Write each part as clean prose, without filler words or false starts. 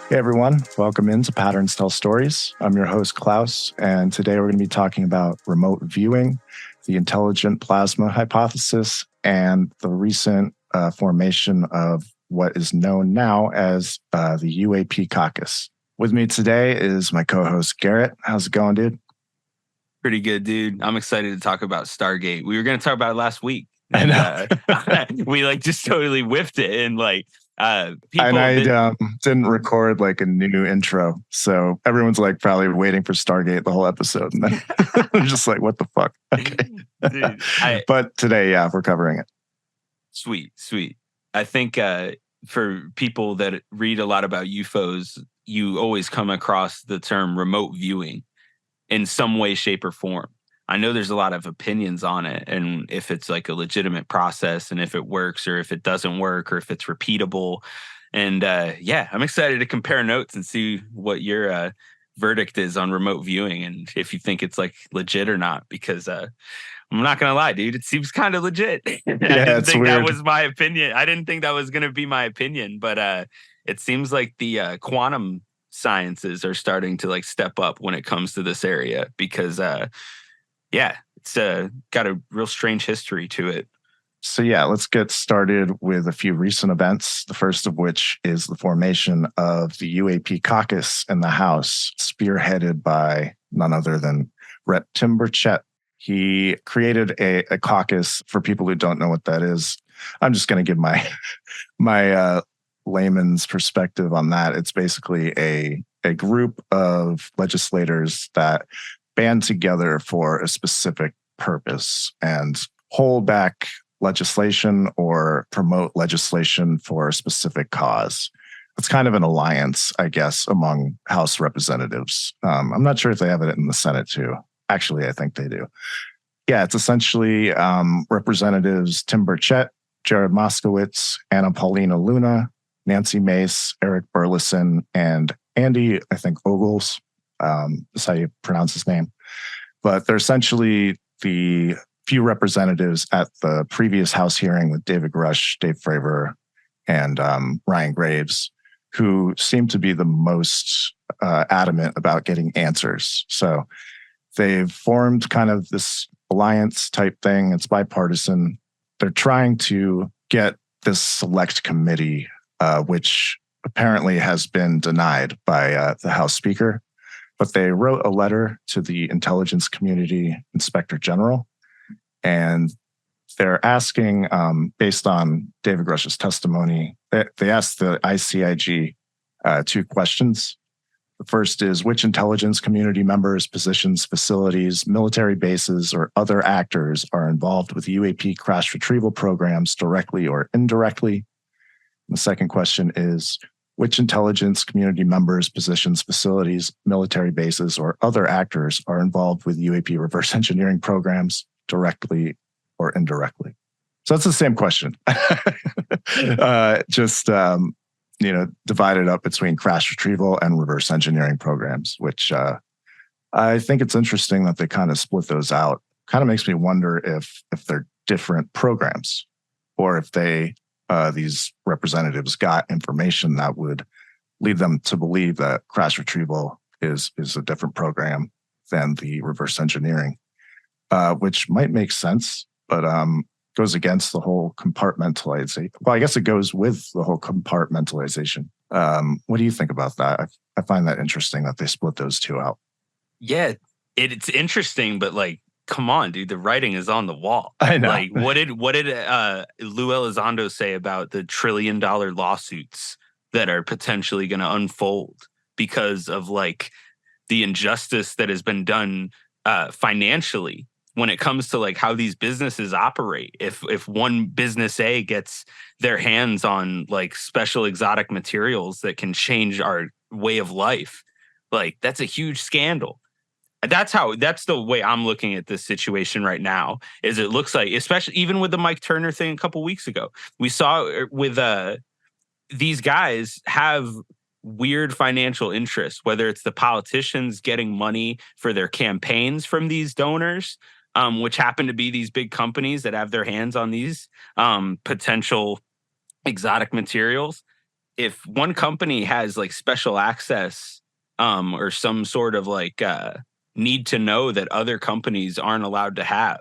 Hey everyone, welcome into Patterns Tell Stories. I'm your host, Klaus, and today we're going to be talking about remote viewing, the intelligent plasma hypothesis, and the recent formation of what is known now as the UAP caucus. With me today is my co-host, Garrett. How's it going, dude? Pretty good, dude. I'm excited to talk about Stargate. We were going to talk about it last week. And, We just totally whiffed it. And and I didn't record like a new intro. So everyone's like probably waiting for Stargate the whole episode. And then I'm just like, what the fuck? Okay. Dude, but today, yeah, we're covering it. Sweet. I think for people that read a lot about UFOs, you always come across the term remote viewing in some way, shape, or form. I know there's a lot of opinions on it and if it's like a legitimate process and if it works or if it doesn't work or if it's repeatable. And I'm excited to compare notes and see what your verdict is on remote viewing and if you think it's like legit or not, because I'm not going to lie, dude, it seems kind of legit. I didn't think weird. That was my opinion. I didn't think that was going to be my opinion, but it seems like the quantum sciences are starting to like step up when it comes to this area because it's got a real strange history to it. So let's get started with a few recent events, the first of which is the formation of the UAP caucus in the House, spearheaded by none other than Rep. Tim Burchett. He created a caucus. For people who don't know what that is, I'm just going to give my layman's perspective on that. It's basically a group of legislators that band together for a specific purpose and hold back legislation or promote legislation for a specific cause. It's kind of an alliance, I guess, among House representatives. I'm not sure if they have it in the Senate too. Actually, I think they do. Yeah, it's essentially Representatives Tim Burchett, Jared Moskowitz, Anna Paulina Luna, Nancy Mace, Eric Burleson, and Andy, I think, Ogles. Is how you pronounce his name. But they're essentially the few representatives at the previous House hearing with David Grush, Dave Fravor, and Ryan Graves, who seem to be the most adamant about getting answers. So they've formed kind of this alliance type thing. It's bipartisan. They're trying to get this select committee, which apparently has been denied by the House Speaker. But they wrote a letter to the Intelligence Community Inspector General, and they're asking, based on David Grush's testimony, they asked the ICIG two questions. The first is, which intelligence community members, positions, facilities, military bases, or other actors are involved with UAP crash retrieval programs directly or indirectly? And the second question is, which intelligence community members, positions, facilities, military bases, or other actors are involved with UAP reverse engineering programs directly or indirectly? So that's the same question. Divided up between crash retrieval and reverse engineering programs, which I think it's interesting that they kind of split those out. Kind of makes me wonder if they're different programs or if these representatives got information that would lead them to believe that crash retrieval is a different program than the reverse engineering, which might make sense, but goes against the whole compartmentalization. Well, I guess it goes with the whole compartmentalization. What do you think about that? I find that interesting that they split those two out. Yeah, it's interesting, but like, come on, dude, the writing is on the wall. I know. Like, what did Lou Elizondo say about the $1 trillion lawsuits that are potentially going to unfold because of like the injustice that has been done financially when it comes to like how these businesses operate? If one business A gets their hands on like special exotic materials that can change our way of life, like that's a huge scandal. That's the way I'm looking at this situation right now. Is it looks like, especially even with the Mike Turner thing a couple weeks ago, we saw with these guys have weird financial interests, whether it's the politicians getting money for their campaigns from these donors, which happen to be these big companies that have their hands on these potential exotic materials. if one company has like special access or some sort of like need to know that other companies aren't allowed to have,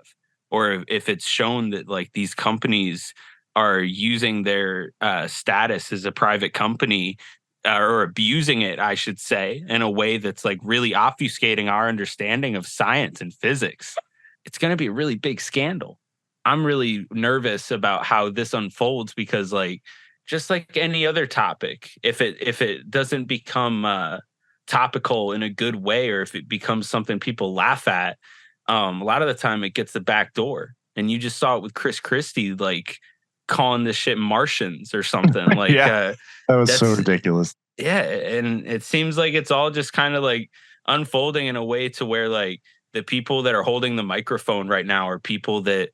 or if it's shown that like these companies are using their status as a private company or abusing it, I should say, in a way that's like really obfuscating our understanding of science and physics, it's going to be a really big scandal. I'm really nervous about how this unfolds because like just like any other topic, if it doesn't become topical in a good way, or if it becomes something people laugh at, a lot of the time it gets the back door. And you just saw it with Chris Christie, like calling this shit Martians or something. Like Yeah, that was so that's ridiculous. yeah, and it seems like it's all just kind of like unfolding in a way to where like the people that are holding the microphone right now are people that,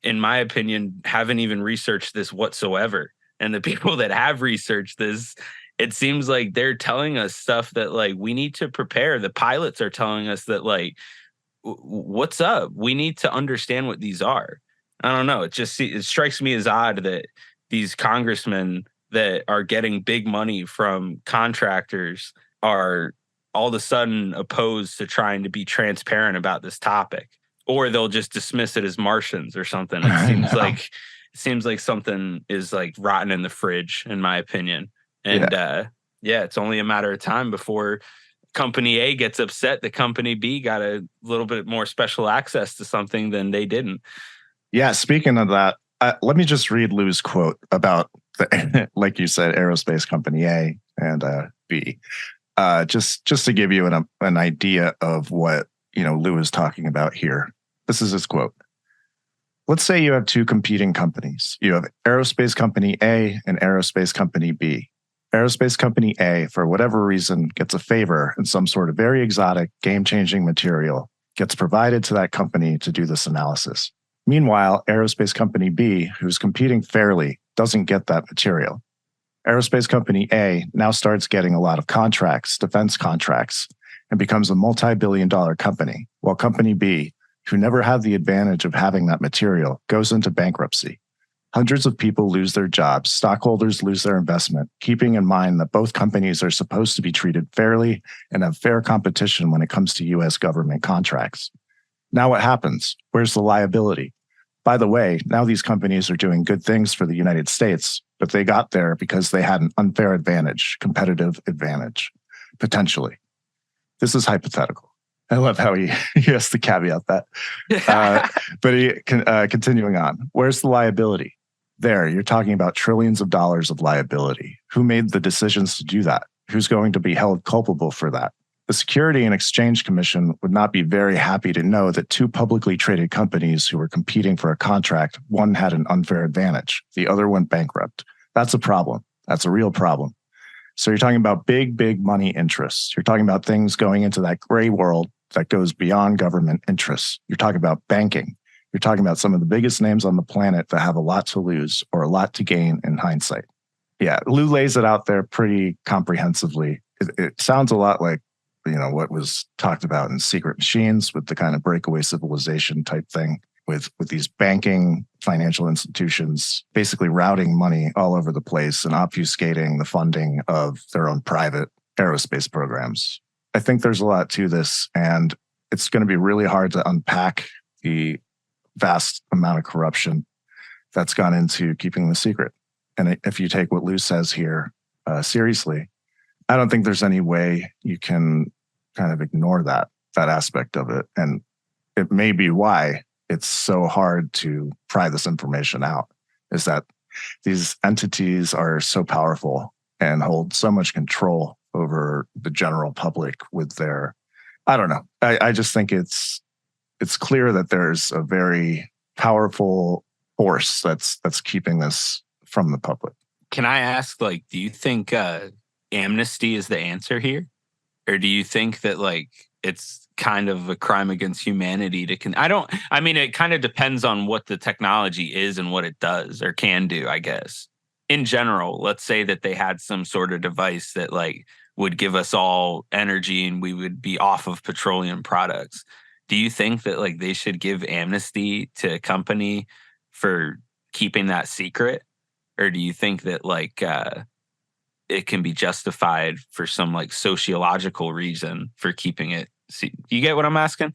in my opinion, haven't even researched this whatsoever. And the people that have researched this, it seems like they're telling us stuff that like we need to prepare. The pilots are telling us that like what's up? We need to understand what these are. I don't know. It strikes me as odd that these congressmen that are getting big money from contractors are all of a sudden opposed to trying to be transparent about this topic, or they'll just dismiss it as Martians or something. It I seems know. like something is like rotten in the fridge, in my opinion. Yeah. And yeah, it's only a matter of time before company A gets upset that company B got a little bit more special access to something than they didn't. Yeah. Speaking of that, let me just read Lou's quote about the, like you said, aerospace company A and B. Just to give you an idea of what Lou is talking about here. This is his quote. Let's say you have two competing companies. You have aerospace company A and aerospace company B. Aerospace company A, for whatever reason, gets a favor in some sort of very exotic, game-changing material, gets provided to that company to do this analysis. Meanwhile, aerospace company B, who's competing fairly, doesn't get that material. Aerospace company A now starts getting a lot of contracts, defense contracts, and becomes a multi-billion-dollar company, while company B, who never had the advantage of having that material, goes into bankruptcy. Hundreds of people lose their jobs, stockholders lose their investment, keeping in mind that both companies are supposed to be treated fairly and have fair competition when it comes to US government contracts. Now what happens? Where's the liability? By the way, now these companies are doing good things for the United States, but they got there because they had an unfair advantage, competitive advantage, potentially. This is hypothetical. I love how he has to caveat that. But continuing on, where's the liability? There, you're talking about trillions of dollars of liability. Who made the decisions to do that? Who's going to be held culpable for that? The Security and Exchange Commission would not be very happy to know that two publicly traded companies who were competing for a contract, one had an unfair advantage, the other went bankrupt. That's a problem. That's a real problem. So you're talking about big, big money interests. You're talking about things going into that gray world that goes beyond government interests. You're talking about banking. You're talking about some of the biggest names on the planet that have a lot to lose or a lot to gain in hindsight. Yeah, Lou lays it out there pretty comprehensively. It sounds a lot like what was talked about in Secret Machines with the kind of breakaway civilization type thing with these banking financial institutions basically routing money all over the place and obfuscating the funding of their own private aerospace programs. I think there's a lot to this, and it's going to be really hard to unpack the vast amount of corruption that's gone into keeping the secret. And if you take what Lou says here seriously, I don't think there's any way you can kind of ignore that aspect of it. And it may be why it's so hard to pry this information out, is that these entities are so powerful and hold so much control over the general public with their, I don't know. I just think it's clear that there's a very powerful force that's keeping this from the public. Can I ask, like, do you think amnesty is the answer here? Or do you think that, like, it's kind of a crime against humanity to I mean, it kind of depends on what the technology is and what it does or can do, I guess. In general, let's say that they had some sort of device that, like, would give us all energy and we would be off of petroleum products. Do you think that, like, they should give amnesty to a company for keeping that secret? Or do you think that, like, it can be justified for some like sociological reason for keeping it. See, you get what I'm asking?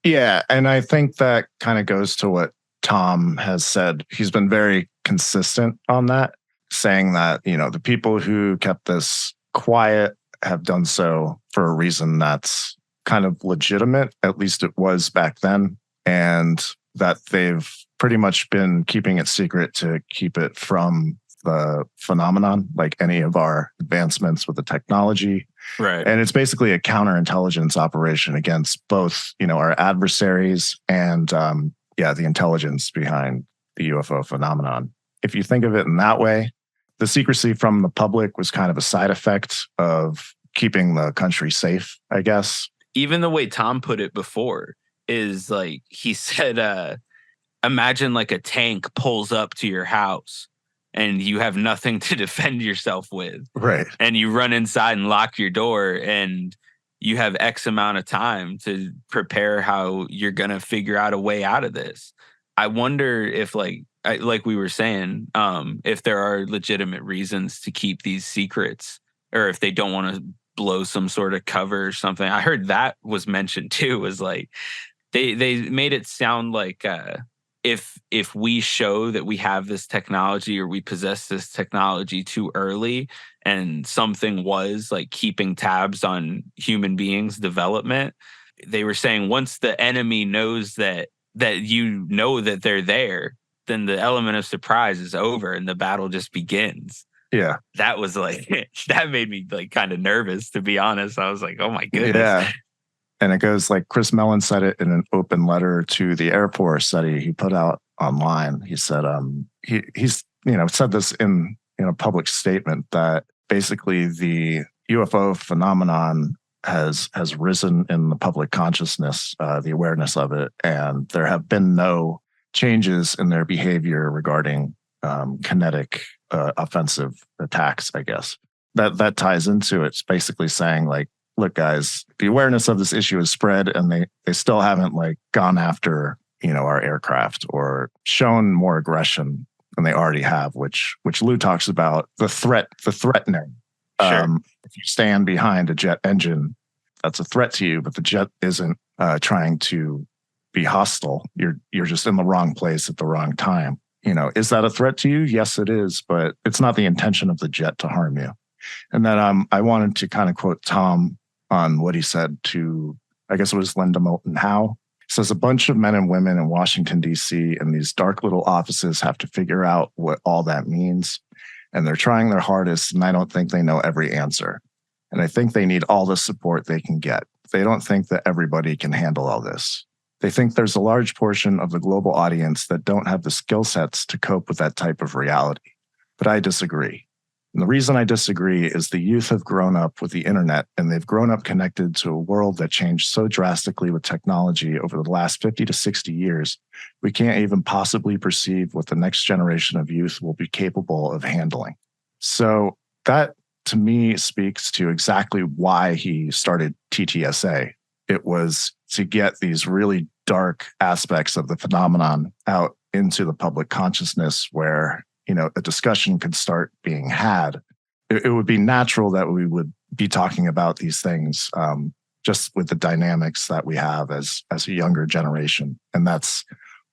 Yeah. And I think that kind of goes to what Tom has said. He's been very consistent on that, saying that, the people who kept this quiet have done so for a reason that's kind of legitimate, at least it was back then, and that they've pretty much been keeping it secret to keep it from the phenomenon, like any of our advancements with the technology. Right. And it's basically a counterintelligence operation against both, our adversaries and, the intelligence behind the UFO phenomenon. If you think of it in that way, the secrecy from the public was kind of a side effect of keeping the country safe, I guess. Even the way Tom put it before is like, he said, imagine like a tank pulls up to your house and you have nothing to defend yourself with. Right. And you run inside and lock your door and you have X amount of time to prepare how you're going to figure out a way out of this. I wonder if like we were saying, if there are legitimate reasons to keep these secrets, or if they don't want to blow some sort of cover or something. I heard that was mentioned too, was like, they made it sound like, if we show that we have this technology or we possess this technology too early, and something was like keeping tabs on human beings' development, they were saying once the enemy knows that that they're there, then the element of surprise is over and the battle just begins. Yeah. That was like, that made me like kind of nervous, to be honest. I was like, oh my goodness. Yeah. And it goes like Chris Mellon said it in an open letter to the Air Force that he put out online. He said he's said this in a public statement that basically the UFO phenomenon has risen in the public consciousness, the awareness of it, and there have been no changes in their behavior regarding kinetic offensive attacks, I guess. That ties into it. It's basically saying like, look, guys, the awareness of this issue has spread, and they still haven't like gone after our aircraft or shown more aggression than they already have, which Lou talks about the threatening. Sure. If you stand behind a jet engine, that's a threat to you, but the jet isn't trying to be hostile. You're just in the wrong place at the wrong time. Is that a threat to you? Yes, it is, but it's not the intention of the jet to harm you. And then I wanted to kind of quote Tom on what he said to, I guess it was Linda Moulton Howe. He says, a bunch of men and women in Washington, D.C. in these dark little offices have to figure out what all that means. And they're trying their hardest, and I don't think they know every answer. And I think they need all the support they can get. They don't think that everybody can handle all this. They think there's a large portion of the global audience that don't have the skill sets to cope with that type of reality. But I disagree. And the reason I disagree is the youth have grown up with the internet, and they've grown up connected to a world that changed so drastically with technology over the last 50 to 60 years, we can't even possibly perceive what the next generation of youth will be capable of handling. So that, to me, speaks to exactly why he started TTSA. It was to get these really dark aspects of the phenomenon out into the public consciousness where a discussion could start being had. It would be natural that we would be talking about these things just with the dynamics that we have as a younger generation. And that's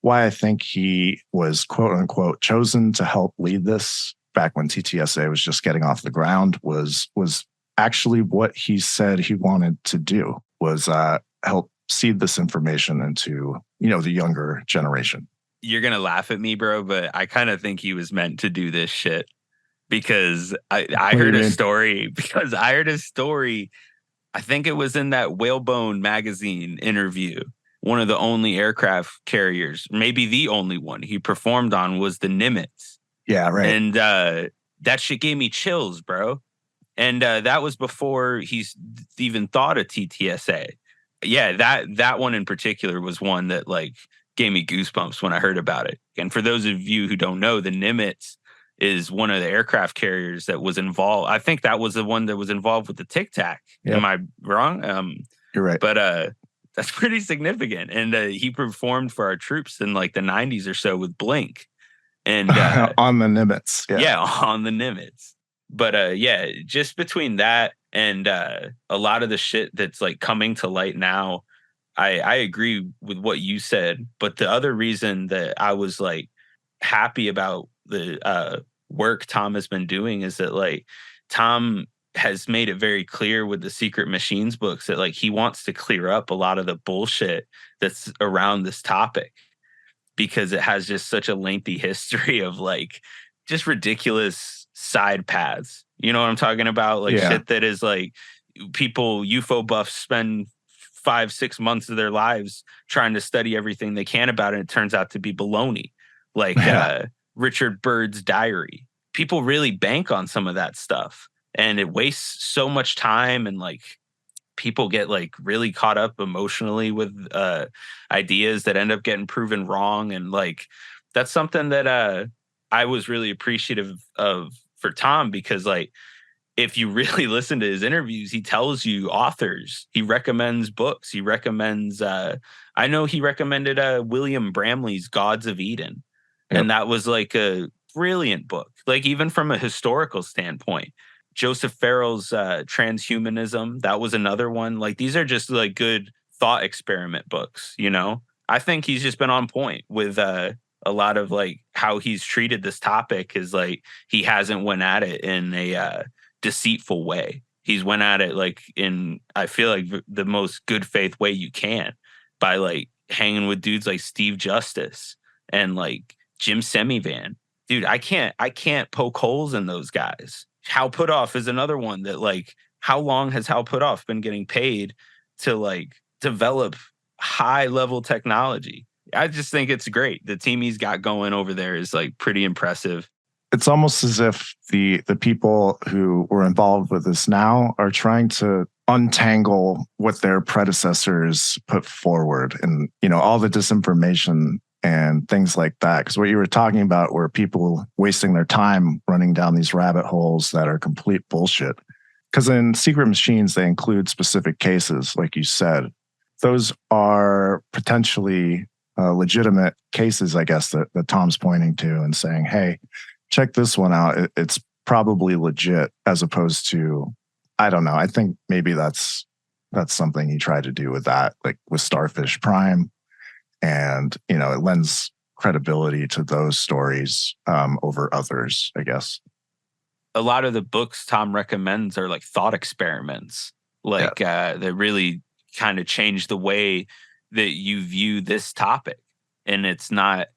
why I think he was, quote unquote, chosen to help lead this back when TTSA was just getting off the ground, was actually what he said he wanted to do, was help seed this information into, the younger generation. You're going to laugh at me, bro, but I kind of think he was meant to do this shit because I heard a story, I think it was in that Whalebone magazine interview. One of the only aircraft carriers, maybe the only one he performed on, was the Nimitz. Yeah, right. And that shit gave me chills, bro. And that was before he's even thought of TTSA. Yeah, that one in particular was one that like gave me goosebumps when I heard about it. And for those of you who don't know, the Nimitz is one of the aircraft carriers that was involved. I think that was the one that was involved with the Tic Tac. Yep. Am I wrong? You're right. But that's pretty significant. And he performed for our troops in like the 90s or so with Blink. And on the Nimitz. Yeah, on the Nimitz. But yeah, just between that and a lot of the shit that's like coming to light now, I agree with what you said. But the other reason that I was like happy about the work Tom has been doing is that like Tom has made it very clear with the Secret Machines books that like he wants to clear up a lot of the bullshit that's around this topic, because it has just such a lengthy history of like just ridiculous side paths. You know what I'm talking about? Like Yeah. shit that is like people, UFO buffs spend 5-6 months of their lives trying to study everything they can about it. And it turns out to be baloney. Like Yeah. Richard Byrd's diary. People really bank on some of that stuff, and it wastes so much time, and like people get like really caught up emotionally with ideas that end up getting proven wrong. And like that's something that I was really appreciative of for Tom, because like if you really listen to his interviews, he tells you authors, he recommends books, he recommends I know he recommended William Bramley's Gods of Eden, Yep. and that was like a brilliant book, like even from a historical standpoint. Joseph Farrell's Transhumanism, that was another one. Like these are just like good thought experiment books, you know? I think he's just been on point with a lot of like how he's treated this topic, is like he hasn't went at it in a deceitful way. He's went at it like in, I feel like the most good faith way you can, by like hanging with dudes like Steve Justice and like Jim Semivan. Dude, I can't poke holes in those guys. Hal Puthoff is another one that like, how long has Hal Puthoff been getting paid to like develop high level technology? I just think it's great. The team he's got going over there is like pretty impressive. It's almost as if the people who were involved with this now are trying to untangle what their predecessors put forward, and all the disinformation and things like that. Because what you were talking about were people wasting their time running down these rabbit holes that are complete bullshit. Because in Secret Machines, they include specific cases, like you said. Those are potentially legitimate cases, I guess, that Tom's pointing to and saying, hey, check this one out. It's probably legit, as opposed to, I don't know. I think maybe that's something he tried to do with that, like with Starfish Prime. And, it lends credibility to those stories over others, I guess. A lot of the books Tom recommends are like thought experiments, like that really kind of change the way that you view this topic. And it's not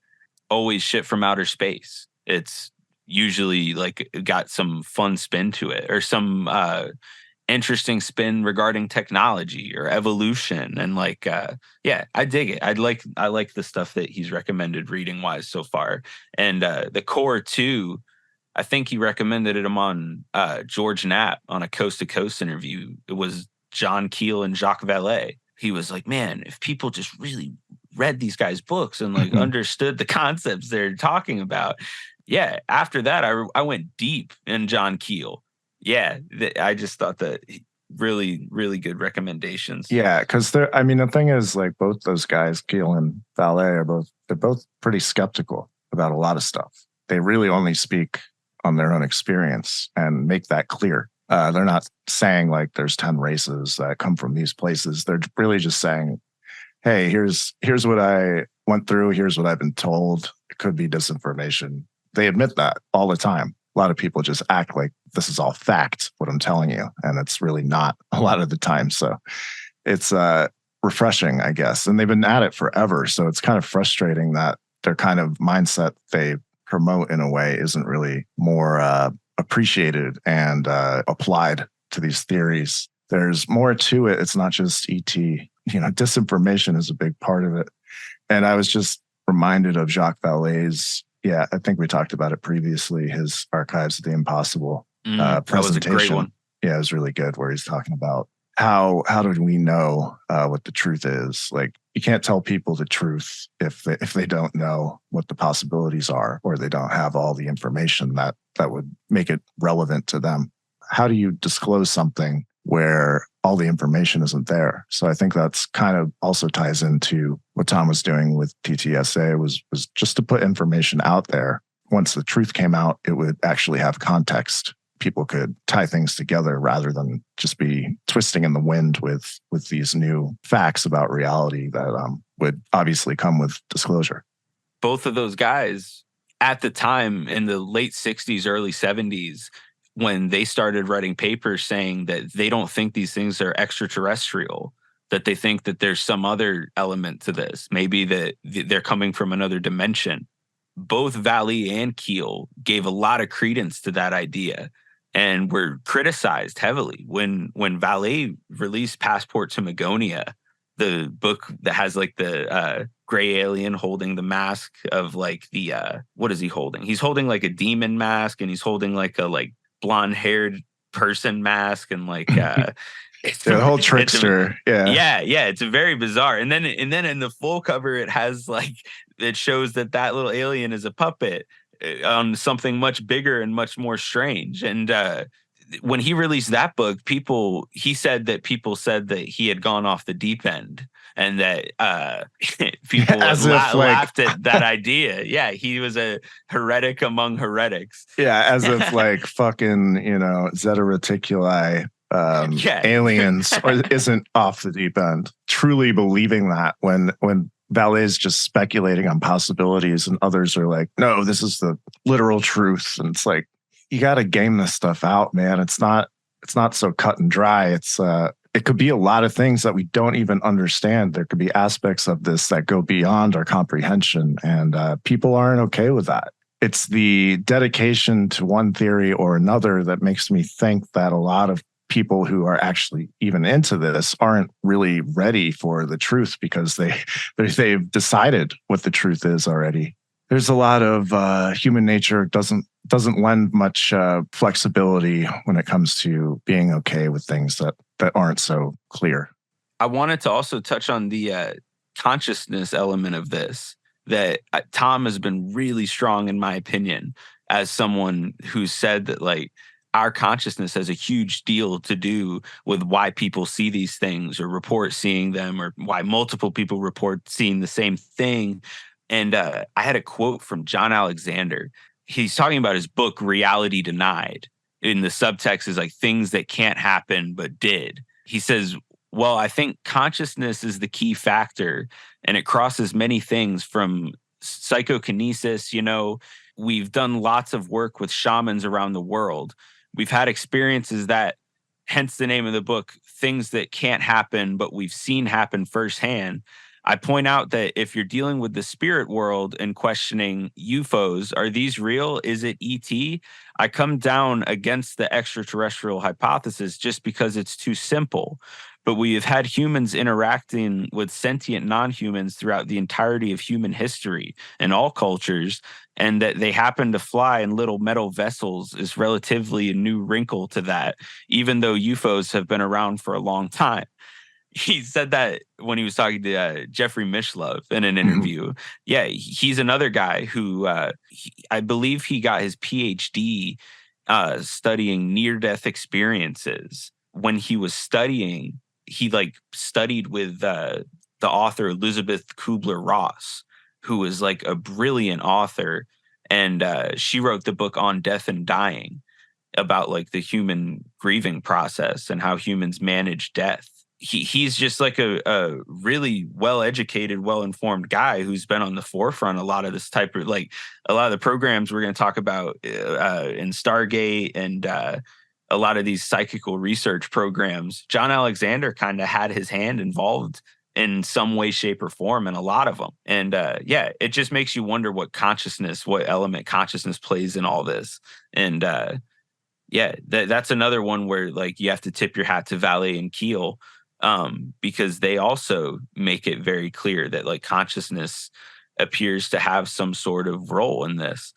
always shit from outer space. It's usually like got some fun spin to it, or some interesting spin regarding technology or evolution. And like yeah, I dig it. I like the stuff that he's recommended reading wise so far. And the core too, I think he recommended it on George Knapp on a Coast to Coast interview. It was John Keel and Jacques Vallée. He was like, man, if people just really read these guys' books and like understood the concepts they're talking about. Yeah, after that, I went deep in John Keel. Yeah, I just thought that really, really good recommendations. Yeah, because the thing is, like, both those guys, Keel and Vallée, they're both pretty skeptical about a lot of stuff. They really only speak on their own experience and make that clear. They're not saying like there's 10 races that come from these places. They're really just saying, hey, here's what I went through. Here's what I've been told. It could be disinformation. They admit that all the time. A lot of people just act like this is all fact, what I'm telling you. And it's really not a lot of the time. So it's refreshing, I guess. And they've been at it forever. So it's kind of frustrating that their kind of mindset they promote in a way isn't really more appreciated and applied to these theories. There's more to it. It's not just ET. Disinformation is a big part of it. And I was just reminded of Jacques Vallée's, I think we talked about it previously, his Archives of the Impossible presentation. That was a great one. Yeah, it was really good, where he's talking about how did we know what the truth is? Like, you can't tell people the truth if they don't know what the possibilities are, or they don't have all the information that would make it relevant to them. How do you disclose something where all the information isn't there? So I think that's kind of also ties into what Tom was doing with TTSA, was just to put information out there. Once the truth came out, it would actually have context people could tie things together rather than just be twisting in the wind with these new facts about reality that would obviously come with disclosure. Both of those guys at the time in the late 60s, early 70s, when they started writing papers saying that they don't think these things are extraterrestrial, that they think that there's some other element to this, maybe that they're coming from another dimension. Both Vallée and Keel gave a lot of credence to that idea and were criticized heavily. When Vallée released Passport to Magonia, the book that has like the gray alien holding the mask of like the what is he holding? He's holding like a demon mask, and he's holding like a blonde-haired person mask, and like it's the whole trickster. Yeah, it's very bizarre. And then in the full cover, it has like, it shows that little alien is a puppet on something much bigger and much more strange. And when he released that book, he said that people said that he had gone off the deep end, and that people laughed at that idea. Yeah, he was a heretic among heretics. Yeah, as if like fucking, Zeta Reticuli aliens or isn't off the deep end. Truly believing that when Vallée is just speculating on possibilities and others are like, no, this is the literal truth. And it's like, you got to game this stuff out, man. It's not so cut and dry. It could be a lot of things that we don't even understand. There could be aspects of this that go beyond our comprehension, and people aren't okay with that. It's the dedication to one theory or another that makes me think that a lot of people who are actually even into this aren't really ready for the truth, because they've decided what the truth is already. There's a lot of human nature doesn't lend much flexibility when it comes to being okay with things that aren't so clear. I wanted to also touch on the consciousness element of this, that Tom has been really strong, in my opinion, as someone who said that like our consciousness has a huge deal to do with why people see these things or report seeing them, or why multiple people report seeing the same thing. And I had a quote from John Alexander. He's talking about his book, Reality Denied. In the subtext is like things that can't happen but did. He says, well, I think consciousness is the key factor, and it crosses many things from psychokinesis. We've done lots of work with shamans around the world. We've had experiences that, hence the name of the book, things that can't happen, but we've seen happen firsthand. I point out that if you're dealing with the spirit world and questioning UFOs, are these real? Is it ET? I come down against the extraterrestrial hypothesis just because it's too simple. But we have had humans interacting with sentient non-humans throughout the entirety of human history in all cultures, and that they happen to fly in little metal vessels is relatively a new wrinkle to that, even though UFOs have been around for a long time. He said that when he was talking to Jeffrey Mishlove in an interview. Mm-hmm. Yeah, he's another guy who I believe he got his PhD studying near-death experiences. When he was studying, he studied with the author Elizabeth Kubler-Ross, who was like a brilliant author, and she wrote the book On Death and Dying, about like the human grieving process and how humans manage death. He's just like a really well-educated, well-informed guy who's been on the forefront a lot of this type of, like, a lot of the programs we're going to talk about in Stargate and a lot of these psychical research programs. John Alexander kind of had his hand involved in some way, shape, or form in a lot of them. And it just makes you wonder what element consciousness plays in all this. And that's another one where like you have to tip your hat to Vallée and Keel, because they also make it very clear that like consciousness appears to have some sort of role in this.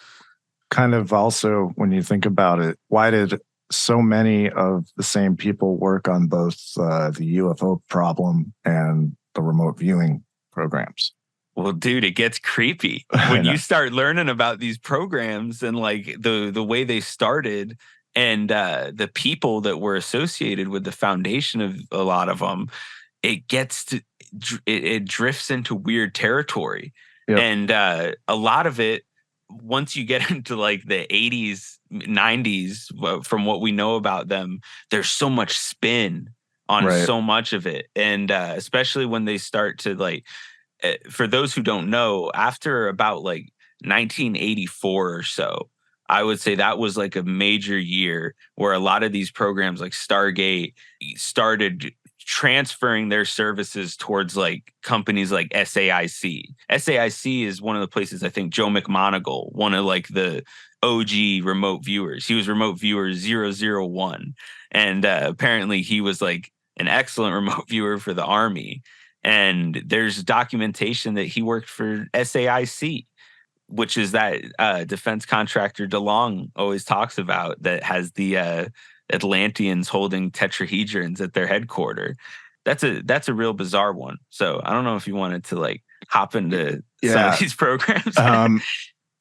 Kind of also, when you think about it, why did so many of the same people work on both the UFO problem and the remote viewing programs? Well, dude, it gets creepy when you start learning about these programs and like the way they started. And the people that were associated with the foundation of a lot of them, it drifts into weird territory. Yep. And a lot of it, once you get into like the 80s, 90s, from what we know about them, there's so much spin on Right. so much of it. And especially when they start to like, for those who don't know, after about like 1984 or so, I would say that was like a major year where a lot of these programs like Stargate started transferring their services towards like companies like SAIC. SAIC is one of the places I think Joe McMoneagle, one of like the OG remote viewers. He was remote viewer 001. And apparently he was like an excellent remote viewer for the Army. And there's documentation that he worked for SAIC, which is that defense contractor DeLong always talks about, that has the Atlanteans holding tetrahedrons at their headquarters. That's a real bizarre one. So I don't know if you wanted to like hop into some of these programs.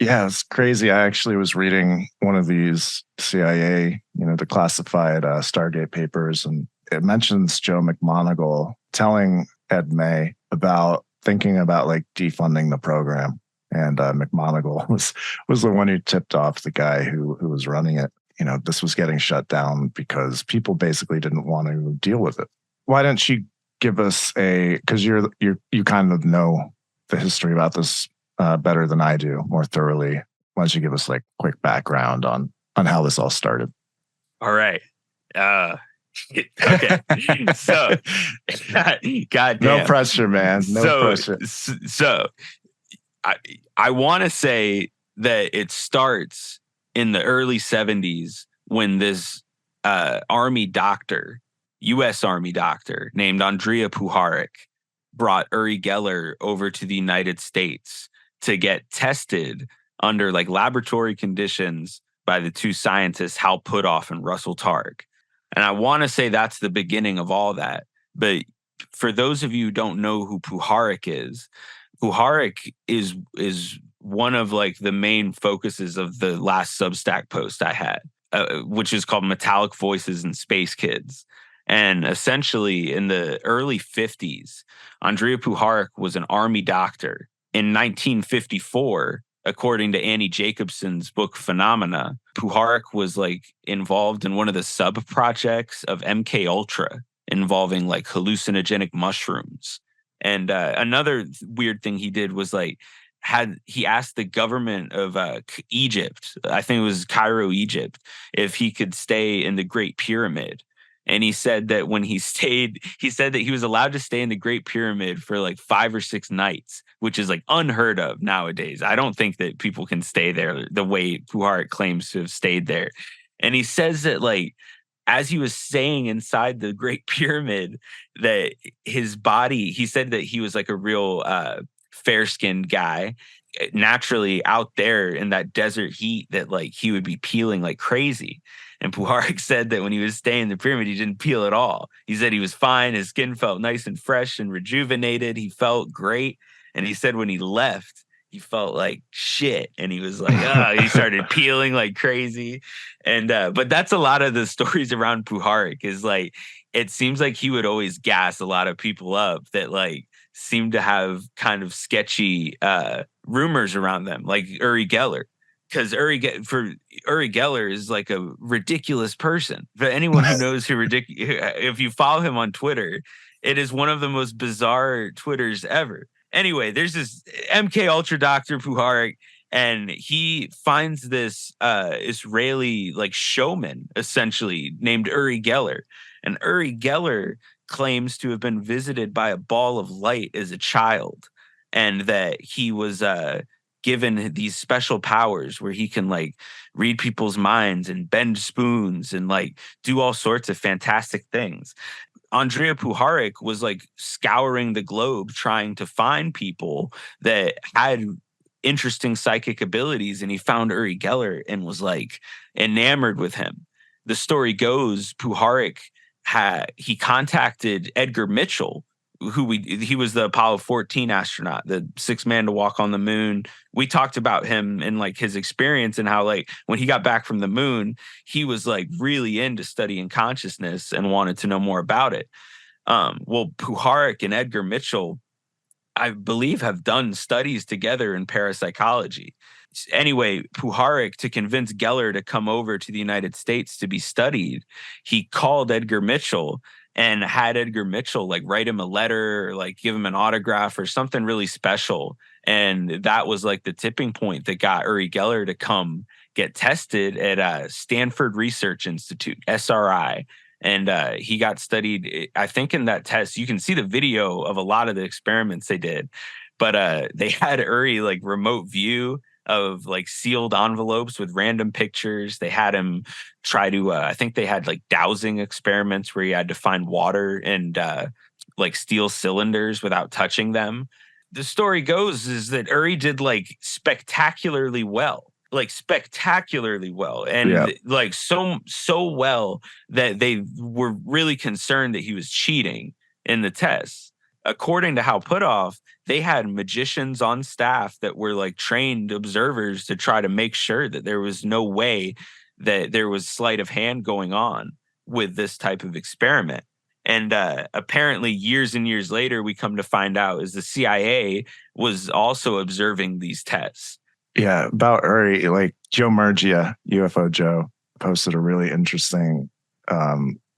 Yeah, it's crazy. I actually was reading one of these CIA, the classified Stargate papers, and it mentions Joe McMoneagle telling Ed May about thinking about like defunding the program. And McMoneagle was the one who tipped off the guy who was running it. This was getting shut down because people basically didn't want to deal with it. Why don't you give us because you kind of know the history about this better than I do, more thoroughly. Why don't you give us like quick background on how this all started? All right. Okay. So, goddamn. No pressure, man. No pressure. So, I want to say that it starts in the early 70s when this Army doctor, U.S. Army doctor named Andrea Puharich, brought Uri Geller over to the United States to get tested under like laboratory conditions by the two scientists, Hal Puthoff and Russell Targ. And I want to say that's the beginning of all that. But for those of you who don't know who Puharich is one of like the main focuses of the last Substack post I had, which is called Metallic Voices and Space Kids. And essentially in the early 50s, Andrea Puharich was an Army doctor. In 1954, according to Annie Jacobson's book Phenomena, Puharich was like involved in one of the sub projects of MK Ultra involving like hallucinogenic mushrooms. And another weird thing he did was like he asked the government of Egypt, I think it was Cairo, Egypt, if he could stay in the Great Pyramid. And he said that when he said that he was allowed to stay in the Great Pyramid for like 5 or 6 nights, which is like unheard of nowadays. I don't think that people can stay there the way Puharich claims to have stayed there. And he says that like, as he was staying inside the Great Pyramid, that his body, he said that he was like a real fair-skinned guy, naturally out there in that desert heat, that like he would be peeling like crazy. And Puharich said that when he was staying in the pyramid, he didn't peel at all. He said he was fine. His skin felt nice and fresh and rejuvenated. He felt great. And he said when he left, he felt like shit. And he was like, he started peeling like crazy. And, but that's a lot of the stories around Puharich, is like, it seems like he would always gas a lot of people up that like seemed to have kind of sketchy rumors around them, like Uri Geller. Because Uri Geller is like a ridiculous person. For anyone who knows if you follow him on Twitter, it is one of the most bizarre Twitters ever. Anyway, there's this MK Ultra doctor Puharich, and he finds this Israeli like showman essentially named Uri Geller, and Uri Geller claims to have been visited by a ball of light as a child, and that he was given these special powers where he can like read people's minds and bend spoons and like do all sorts of fantastic things. Andrea Puharich was like scouring the globe trying to find people that had interesting psychic abilities, and he found Uri Geller and was like enamored with him. The story goes Puharich he contacted Edgar Mitchell, he was the Apollo 14 astronaut, the 6th man to walk on the moon. We talked about him and like his experience, and how like when he got back from the moon, he was like really into studying consciousness and wanted to know more about it. Well, Puharich and Edgar Mitchell, I believe, have done studies together in parapsychology. anyway, Puharich, to convince Geller to come over to the United States to be studied, he called Edgar Mitchell and had Edgar Mitchell like write him a letter or like give him an autograph or something really special. And that was like the tipping point that got Uri Geller to come get tested at Stanford Research Institute, SRI. And he got studied. I think in that test, you can see the video of a lot of the experiments they did, but they had Uri like remote view of like sealed envelopes with random pictures. They had him try to, I think they had like dowsing experiments where he had to find water and like steel cylinders without touching them. The story goes is that Uri did like spectacularly well. Like spectacularly well, and Yeah. like so well that they were really concerned that he was cheating in the tests. According to Hal Puthoff, they had magicians on staff that were like trained observers to try to make sure that there was no way that there was sleight of hand going on with this type of experiment. And apparently, years and years later, we come to find out is the CIA was also observing these tests. Yeah, about Uri, like Joe Murgia, UFO Joe, posted a really interesting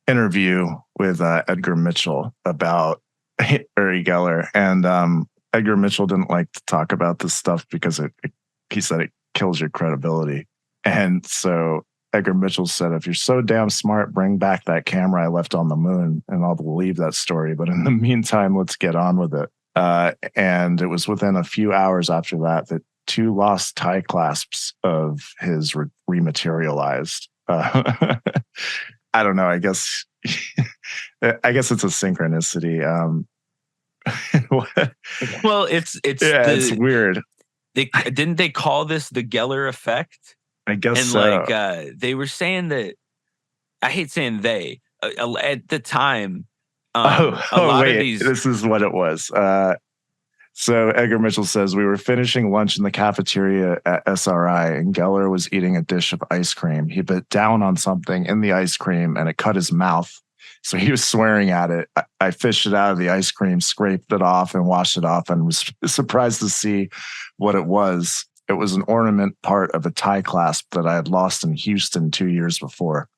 interview with Edgar Mitchell about Uri Geller. And Edgar Mitchell didn't like to talk about this stuff because he said it kills your credibility. And so Edgar Mitchell said, if you're so damn smart, bring back that camera I left on the moon and I'll believe that story. But in the meantime, let's get on with it. And it was within a few hours after that that 2 lost tie clasps of his rematerialized. I don't know. I guess it's a synchronicity. Well, it's it's weird. Didn't they call this the Geller effect? I guess and so. Like they were saying that. I hate saying they at the time. A lot of these. This is what it was. So Edgar Mitchell says, we were finishing lunch in the cafeteria at SRI and Geller was eating a dish of ice cream. He bit down on something in the ice cream and it cut his mouth. So he was swearing at it. I fished it out of the ice cream, scraped it off and washed it off and was surprised to see what it was. It was an ornament part of a tie clasp that I had lost in Houston 2 years before.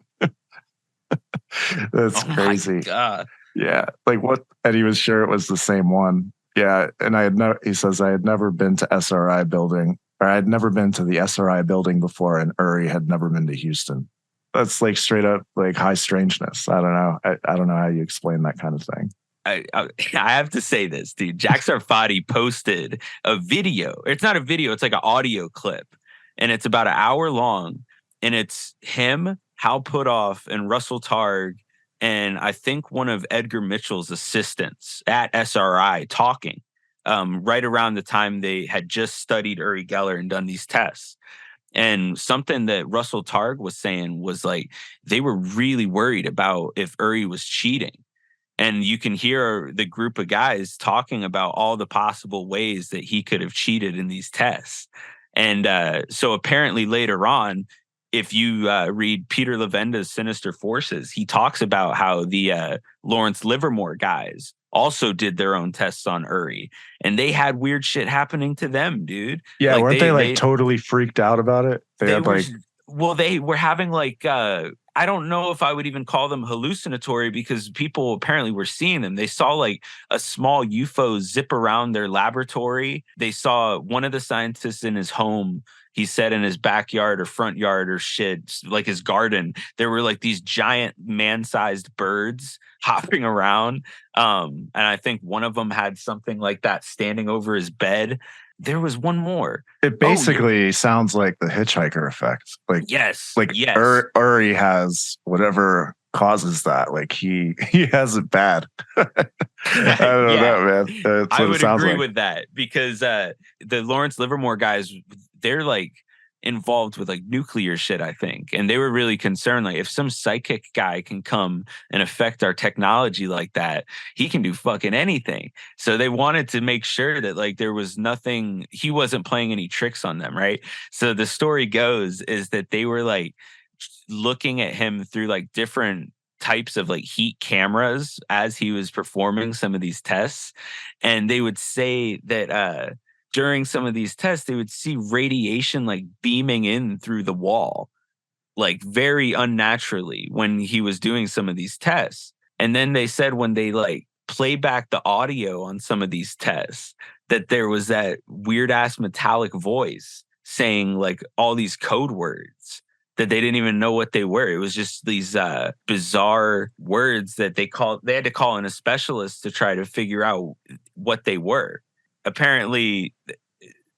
That's crazy. My God. Yeah. Like what? And he was sure it was the same one. Yeah, and he says I had never been to SRI building, or I had never been to the SRI building before, and Uri had never been to Houston. That's like straight up like high strangeness. I don't know. I don't know how you explain that kind of thing. I have to say this, dude. Jack Sarfati posted a video. It's not a video. It's like an audio clip, and it's about an hour long, and it's him, Hal Puthoff, and Russell Targ. And I think one of Edgar Mitchell's assistants at SRI talking right around the time they had just studied Uri Geller and done these tests. And something that Russell Targ was saying was like they were really worried about if Uri was cheating. And you can hear the group of guys talking about all the possible ways that he could have cheated in these tests. And so apparently later on, if you read Peter Levenda's Sinister Forces, he talks about how the Lawrence Livermore guys also did their own tests on Uri, and they had weird shit happening to them, dude. Yeah, like weren't they totally freaked out about it? They were having like I don't know if I would even call them hallucinatory because people apparently were seeing them. They saw like a small UFO zip around their laboratory. They saw one of the scientists in his home. He said in his backyard or front yard or shit, like his garden, there were like these giant man-sized birds hopping around. And I think one of them had something like that standing over his bed. There was one more. It basically sounds like the hitchhiker effect. Like yes, Uri has whatever causes that. Like he has it bad. I don't know, man. I would agree with that because the Lawrence Livermore guys, they're like involved with like nuclear shit, I think. And they were really concerned, like if some psychic guy can come and affect our technology like that, he can do fucking anything. So they wanted to make sure that like there was nothing, he wasn't playing any tricks on them, right? So the story goes is that they were like looking at him through like different types of like heat cameras as he was performing some of these tests. And they would say that during some of these tests, they would see radiation like beaming in through the wall, like very unnaturally when he was doing some of these tests. And then they said when they like play back the audio on some of these tests, that there was that weird ass metallic voice saying like all these code words that they didn't even know what they were. It was just these bizarre words that they had to call in a specialist to try to figure out what they were. Apparently,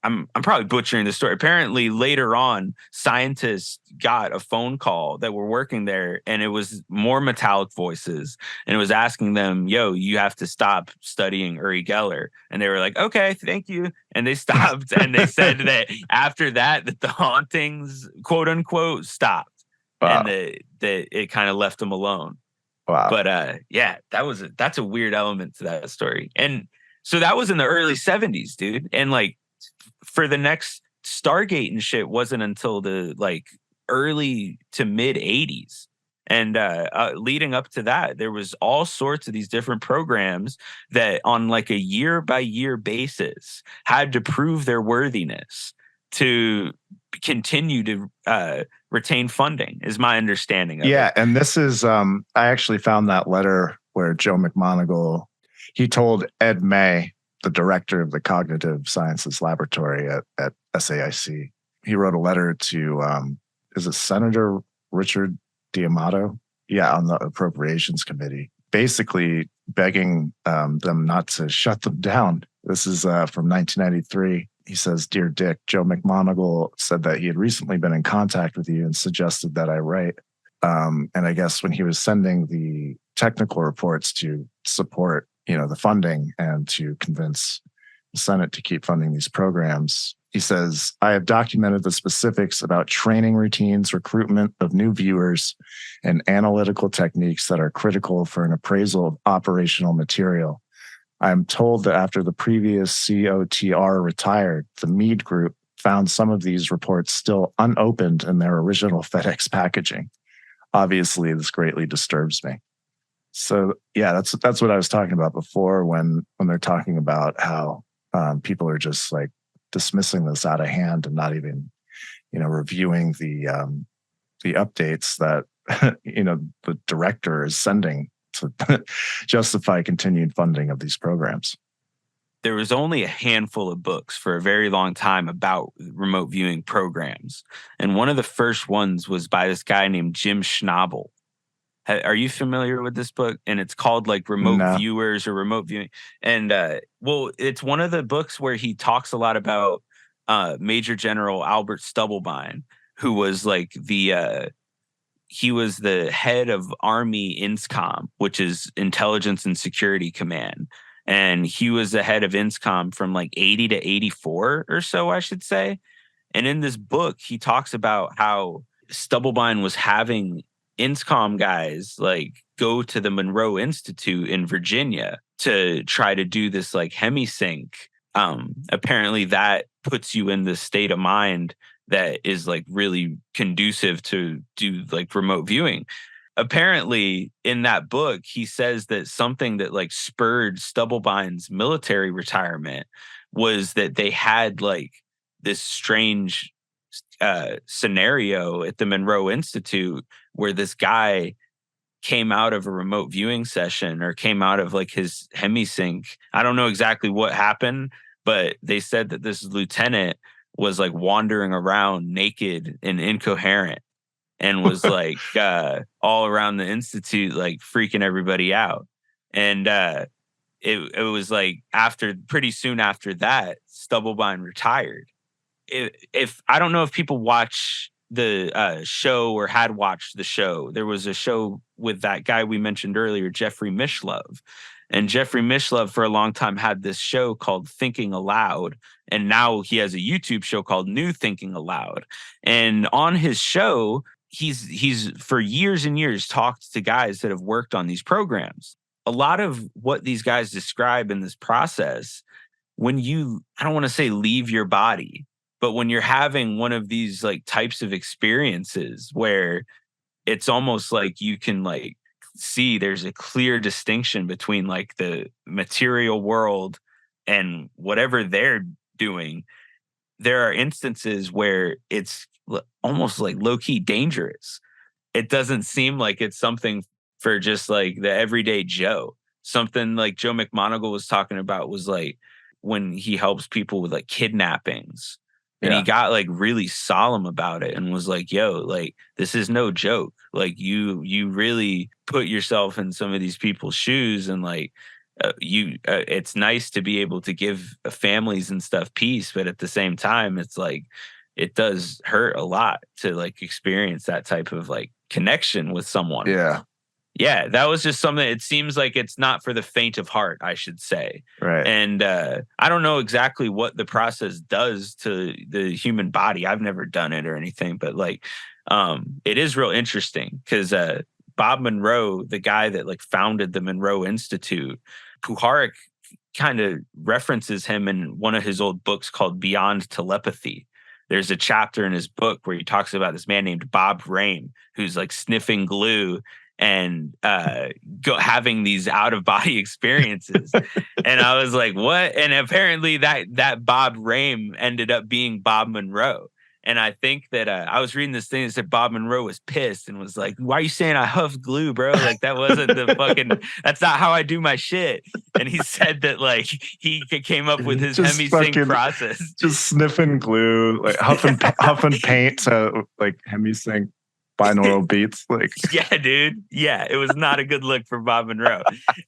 I'm probably butchering the story. Apparently, later on, scientists got a phone call that were working there, and it was more metallic voices, and it was asking them, "Yo, you have to stop studying Uri Geller." And they were like, "Okay, thank you," and they stopped. And they said that after that, that the hauntings, quote unquote, stopped, Wow. and that it kind of left them alone. Wow. But yeah, that's a weird element to that story. And so that was in the early 70s, dude. And like for the next Stargate and shit wasn't until the like early to mid 80s. And leading up to that, there was all sorts of these different programs that on like a year by year basis had to prove their worthiness to continue to retain funding, is my understanding of it. Yeah, and this is I actually found that letter where Joe McMoneagle, he told Ed May, the director of the Cognitive Sciences Laboratory at SAIC. He wrote a letter to is it Senator Richard D'Amato? Yeah, on the Appropriations Committee, basically begging them not to shut them down. This is from 1993. He says, "Dear Dick, Joe McMoneagle said that he had recently been in contact with you and suggested that I write." And I guess when he was sending the technical reports to support, the funding and to convince the Senate to keep funding these programs, he says, "I have documented the specifics about training routines, recruitment of new viewers, and analytical techniques that are critical for an appraisal of operational material. I am told that after the previous COTR retired, the Meade Group found some of these reports still unopened in their original FedEx packaging. Obviously, this greatly disturbs me." So yeah, that's what I was talking about before when they're talking about how people are just like dismissing this out of hand and not even reviewing the updates that the director is sending to justify continued funding of these programs. There was only a handful of books for a very long time about remote viewing programs. And one of the first ones was by this guy named Jim Schnabel. Are you familiar with this book? And it's called like Remote No. Viewers or Remote Viewing. And well, it's one of the books where he talks a lot about Major General Albert Stubblebine, who was like he was the head of Army INSCOM, which is Intelligence and Security Command. And he was the head of INSCOM from like 80 to 84 or so, I should say. And in this book, he talks about how Stubblebine was having INSCOM guys like go to the Monroe Institute in Virginia to try to do this like hemisync. Apparently that puts you in this state of mind that is like really conducive to do like remote viewing. Apparently in that book, he says that something that like spurred Stubblebine's military retirement was that they had like this strange scenario at the Monroe Institute where this guy came out of a remote viewing session or came out of like his hemisync. I don't know exactly what happened, but they said that this lieutenant was like wandering around naked and incoherent and was like all around the institute, like freaking everybody out. And it was like pretty soon after that, Stubblebine retired. If I don't know if people watch the show or had watched the show, there was a show with that guy we mentioned earlier, Jeffrey Mishlove. And Jeffrey Mishlove for a long time had this show called Thinking Aloud. And now he has a YouTube show called New Thinking Aloud. And on his show, he's for years and years talked to guys that have worked on these programs. A lot of what these guys describe in this process, when you, I don't want to say leave your body, but when you're having one of these like types of experiences where it's almost like you can like see there's a clear distinction between like the material world and whatever they're doing, there are instances where it's almost like low-key dangerous. It doesn't seem like it's something for just like the everyday Joe. Something like Joe McMoneagle was talking about was like when he helps people with like kidnappings. And he got like really solemn about it and was like, yo, like this is no joke. Like you really put yourself in some of these people's shoes, and like it's nice to be able to give families and stuff peace, but at the same time it's like it does hurt a lot to like experience that type of like connection with someone. Yeah, that was just something. It seems like it's not for the faint of heart, I should say. Right. And I don't know exactly what the process does to the human body. I've never done it or anything, but like it is real interesting because Bob Monroe, the guy that like founded the Monroe Institute, Puharich kind of references him in one of his old books called Beyond Telepathy. There's a chapter in his book where he talks about this man named Bob Rame, who's like sniffing glue and having these out of body experiences. And I was like, what? And apparently that Bob Rame ended up being Bob Monroe. And I think that I was reading this thing that said Bob Monroe was pissed and was like, why are you saying I huff glue, bro? Like that wasn't the fucking, that's not how I do my shit. And he said that like he came up with his hemisync process. Just sniffing glue, like huffing paint to like hemisync binaural beats. Like, yeah, dude. Yeah, it was not a good look for Bob Monroe.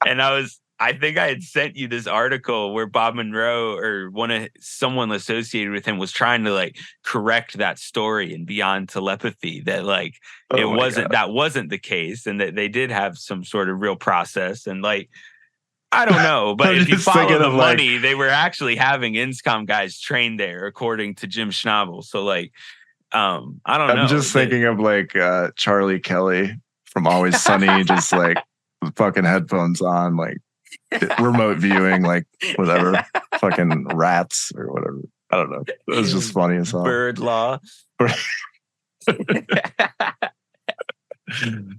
And I think I had sent you this article where Bob Monroe or someone associated with him was trying to like correct that story in Beyond Telepathy that like that wasn't the case, and that they did have some sort of real process. And like, I don't know, but if you follow the money, they were actually having INSCOM guys trained there, according to Jim Schnabel. So like, I don't know. I'm just thinking of like Charlie Kelly from Always Sunny, just like with fucking headphones on, like remote viewing, like whatever, fucking rats or whatever. I don't know. It was just funny as hell. Bird law.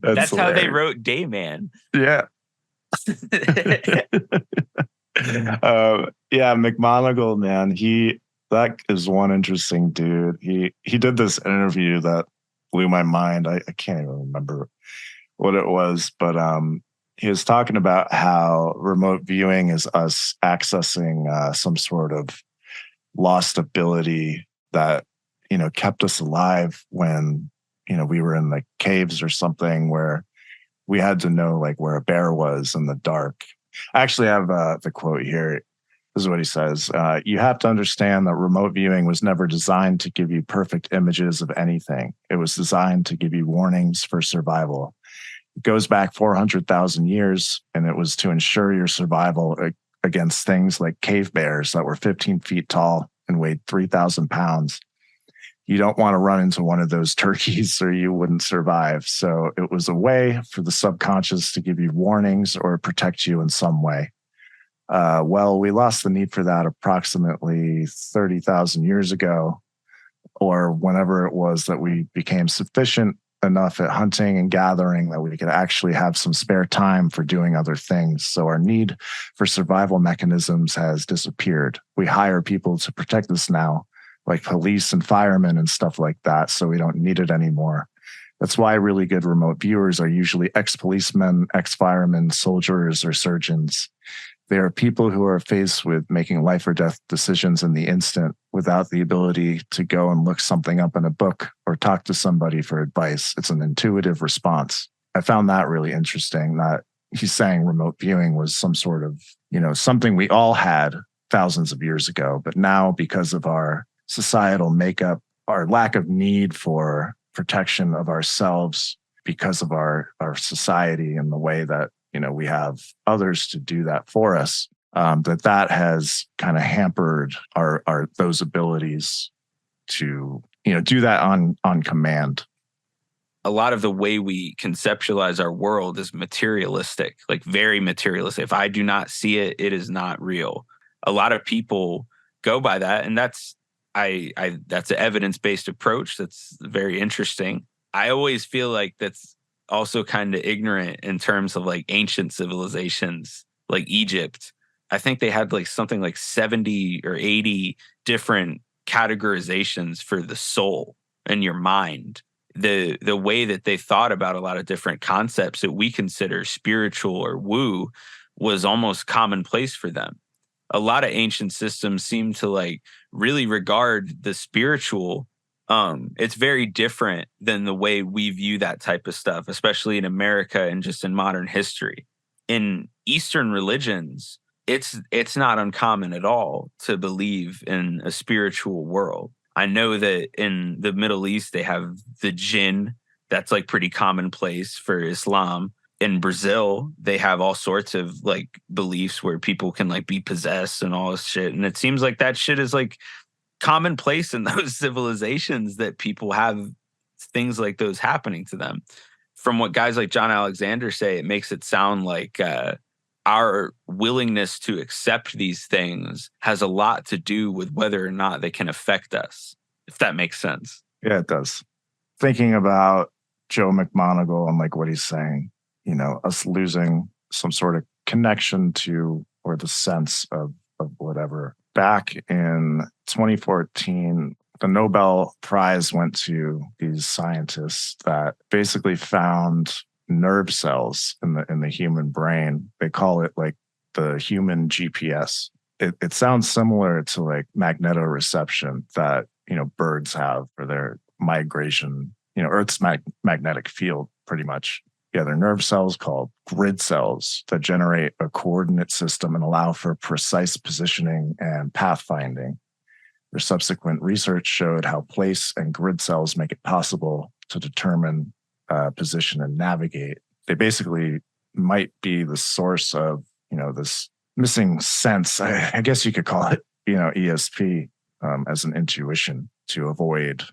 That's how they wrote Dayman. Yeah. Yeah, McMoneagle, man, that is one interesting dude. He did this interview that blew my mind. I can't even remember what it was, but he was talking about how remote viewing is us accessing some sort of lost ability that, you know, kept us alive when, you know, we were in the caves or something where we had to know like where a bear was in the dark. I actually have the quote here. This is what he says. You have to understand that remote viewing was never designed to give you perfect images of anything. It was designed to give you warnings for survival. It goes back 400,000 years, and it was to ensure your survival against things like cave bears that were 15 feet tall and weighed 3,000 pounds. You don't want to run into one of those turkeys or you wouldn't survive. So it was a way for the subconscious to give you warnings or protect you in some way. Well, we lost the need for that approximately 30,000 years ago, or whenever it was that we became sufficient enough at hunting and gathering that we could actually have some spare time for doing other things. So our need for survival mechanisms has disappeared. We hire people to protect us now, like police and firemen and stuff like that, so we don't need it anymore. That's why really good remote viewers are usually ex-policemen, ex-firemen, soldiers, or surgeons. They are people who are faced with making life or death decisions in the instant without the ability to go and look something up in a book or talk to somebody for advice. It's an intuitive response. I found that really interesting, that he's saying remote viewing was some sort of, you know, something we all had thousands of years ago, but now because of our societal makeup, our lack of need for protection of ourselves because of our society and the way that, you know, we have others to do that for us, that has kind of hampered our those abilities to, you know, do that on command. A lot of the way we conceptualize our world is materialistic, like very materialistic. If I do not see it, it is not real. A lot of people go by that, and that's an evidence-based approach. That's very interesting. I always feel like that's also kind of ignorant in terms of like ancient civilizations like Egypt. I think they had like something like 70 or 80 different categorizations for the soul and your mind. The way that they thought about a lot of different concepts that we consider spiritual or woo was almost commonplace for them. A lot of ancient systems seem to like really regard the spiritual. It's very different than the way we view that type of stuff, especially in America and just in modern history. In Eastern religions, it's not uncommon at all to believe in a spiritual world. I know that in the Middle East they have the jinn. That's like pretty commonplace for Islam. In Brazil, they have all sorts of like beliefs where people can like be possessed and all this shit. And it seems like that shit is like commonplace in those civilizations, that people have things like those happening to them. From what guys like John Alexander say, it makes it sound like our willingness to accept these things has a lot to do with whether or not they can affect us, if that makes sense. Yeah, it does. Thinking about Joe McMoneagle and like what he's saying, us losing some sort of connection to or the sense of whatever. Back in 2014, the Nobel Prize went to these scientists that basically found nerve cells in the human brain. They call it like the human GPS. It sounds similar to like magnetoreception that birds have for their migration. Earth's magnetic field, pretty much. Yeah, they're nerve cells called grid cells that generate a coordinate system and allow for precise positioning and pathfinding. Their subsequent research showed how place and grid cells make it possible to determine position and navigate. They basically might be the source of, this missing sense. I guess you could call it, ESP, as an intuition to avoid,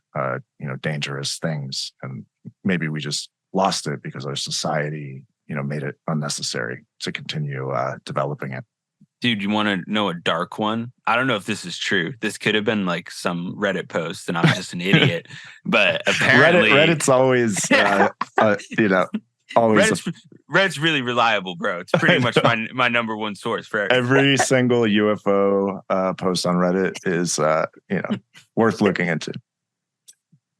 dangerous things. And maybe we just lost it because our society, made it unnecessary to continue developing it. Dude, you want to know a dark one? I don't know if this is true. This could have been like some Reddit post and I'm just an idiot. But apparently Reddit's always, always Reddit's really reliable, bro. It's pretty much my number one source for every single UFO post on Reddit is, worth looking into.